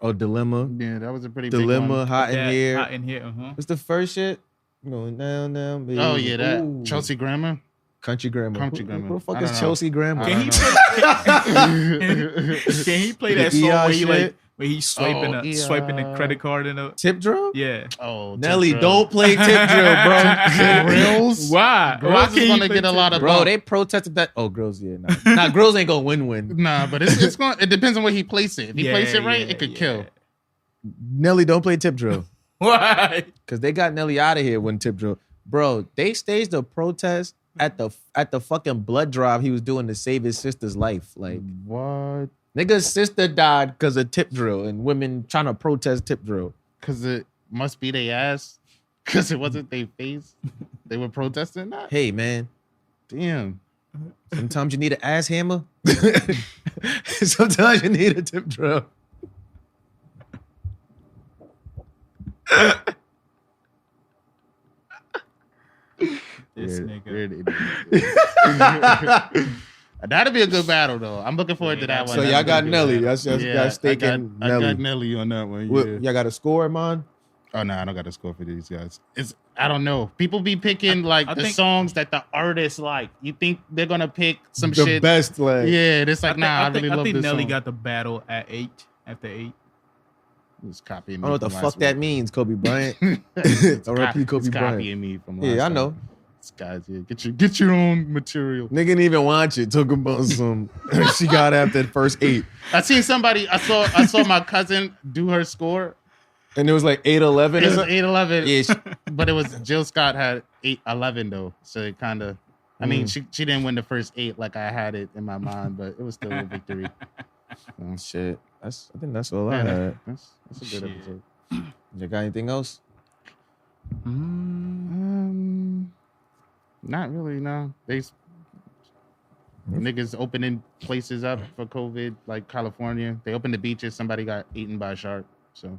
Oh, Dilemma. Yeah, that was a pretty big Dilemma, one. Hot in Yeah, Here. Hot in here. What's the first shit? Going down, baby. Oh yeah, that Ooh. Chelsea Grammer. Country Grammar. Country Who Grammar. the fuck I is don't know. Chelsea Grammar? I Can he don't play? Can he play The that song ER where he shit? like where he's swiping Oh, swiping the credit card in a Tip drill? yeah. Oh, Nelly, Tip don't play tip drill, bro. Grills. Why? Grills Why is can't he gonna play get a Tip lot of Drill? Bro, they protested that. Oh, girls, yeah. Nah, girls ain't gonna win. Nah, but it's going. It depends on where he places it. If he Yeah, places it right, yeah, it could yeah. kill. Nelly, don't play tip drill. Why? Because they got Nelly out of here when tip drill. Bro, they staged a protest at the fucking blood drive he was doing to save his sister's life. Like, What? nigga's sister died because of tip drill and women trying to protest tip drill. Because it must be their ass. Because it wasn't their face. They were protesting that. Hey, man, Damn. sometimes you need an ass hammer. Sometimes you need a tip drill. This Weird- nigga. weird idiot. That'd be a good battle though. I'm looking forward to that one. So That's y'all gonna got be a Nelly. good Y'all battle. got staking I Nelly. got Nelly on that one. What, Yeah. y'all got a score, man? Oh no, I don't got a score for these guys. I don't know. People be picking like I the think- songs that the artists like. You think they're gonna pick some The shit? best, like. Yeah, it's like I really love think this Nelly song. got the battle at 8 after 8. It's copying I me. don't know what the from fuck last that week. means, Kobe Bryant. It's R.I.P. Kobe it's Bryant. copying me from last Yeah, I time. know. This guy's yeah. Get your own material. Nigga didn't even watch it. Talking about some. She got after the first 8. I seen somebody. I saw my cousin do her score. And it was like 8-11. It was 8-11. Yeah, But it was Jill Scott had 8-11 though, so it kind of. I mean, she didn't win the first 8 like I had it in my mind, but it was still a victory. So, shit. I think that's all I yeah, had. that's a good Shit. episode. You got anything else? Not really. No, niggas opening places up for COVID, like California. They opened the beaches. Somebody got eaten by a shark. So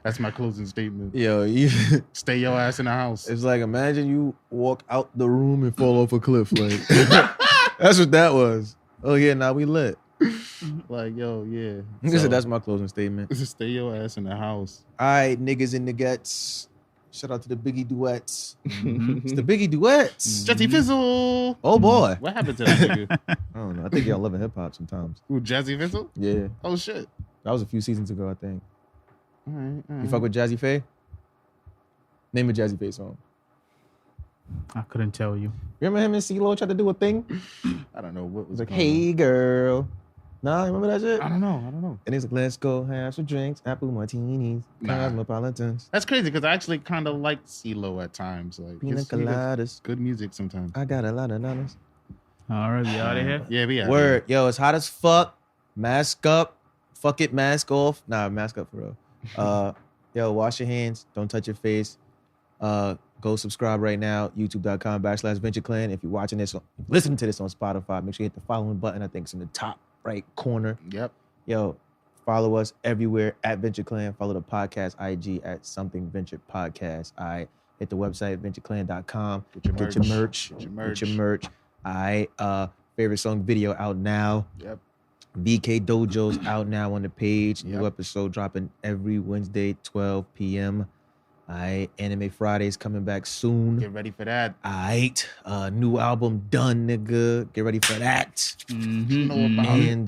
that's my closing statement. Yo, you, Stay your ass in the house. it's like imagine you walk out the room and fall off a cliff. Like that's what that was. Oh yeah, now we lit. Like, yo, yeah. So, that's my closing statement. Just stay your ass in the house. All right, niggas in the guts. Shout out to the Biggie duets. It's the Biggie duets. Jazzy Fizzle. Oh boy. What happened to that nigga? I don't know. I think y'all loving hip hop sometimes. Ooh, Jazzy Fizzle? Yeah. Oh shit. That was a few seasons ago, I think. All right. You fuck with Jazzy Faye? Name a Jazzy Faye song. I couldn't tell you. Remember him and CeeLo tried to do a thing? I don't know what It was was like, going on. hey girl. Nah, remember that shit? I don't know. And he's like, let's go have some drinks, apple martinis, Nah. cosmopolitans, That's crazy because I actually kind of like CeeLo at times. Like pina he does coladas. good music sometimes. I got a lot of dollars. All right, we out of here. Yeah, we out Word. Yo, it's hot as fuck. Mask up. Fuck it, mask off. Nah, mask up for real. Yo, wash your hands. Don't touch your face. Go subscribe right now. YouTube.com/Venture Clan. If you're watching this, listening to this on Spotify, make sure you hit the following button. I think it's in the top right corner. Yep. Yo, follow us everywhere at Venture Clan. Follow the podcast IG at Something Venture Podcast. All right. Hit the website, ventureclan.com. Get your merch. Get your merch. All right. Favorite song video out now. Yep. VK Dojo's out now on the page. New Yep. episode dropping every Wednesday, 12 p.m. All right. Anime Fridays coming back soon. Get ready for that. All right. New album done, nigga. Get ready for that. Know about it. And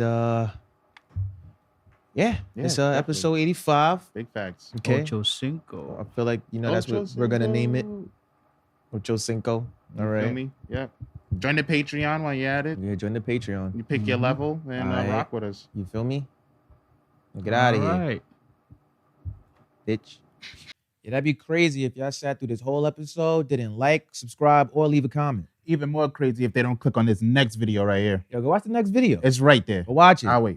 yeah, it's definitely. episode 85. Big facts. Okay. Ocho Cinco. I feel like, that's what we're gonna name it. Ocho Cinco. All Feel right. me? Yep. Join the Patreon while you're at it. Yeah, join the Patreon. You pick your level and Aight. rock with us. You feel me? Get out of All here, right. bitch. Yeah, that'd be crazy if y'all sat through this whole episode, didn't like, subscribe, or leave a comment. Even more crazy if they don't click on this next video right here. Yo, go watch the next video. It's right there. Go watch it. I'll wait.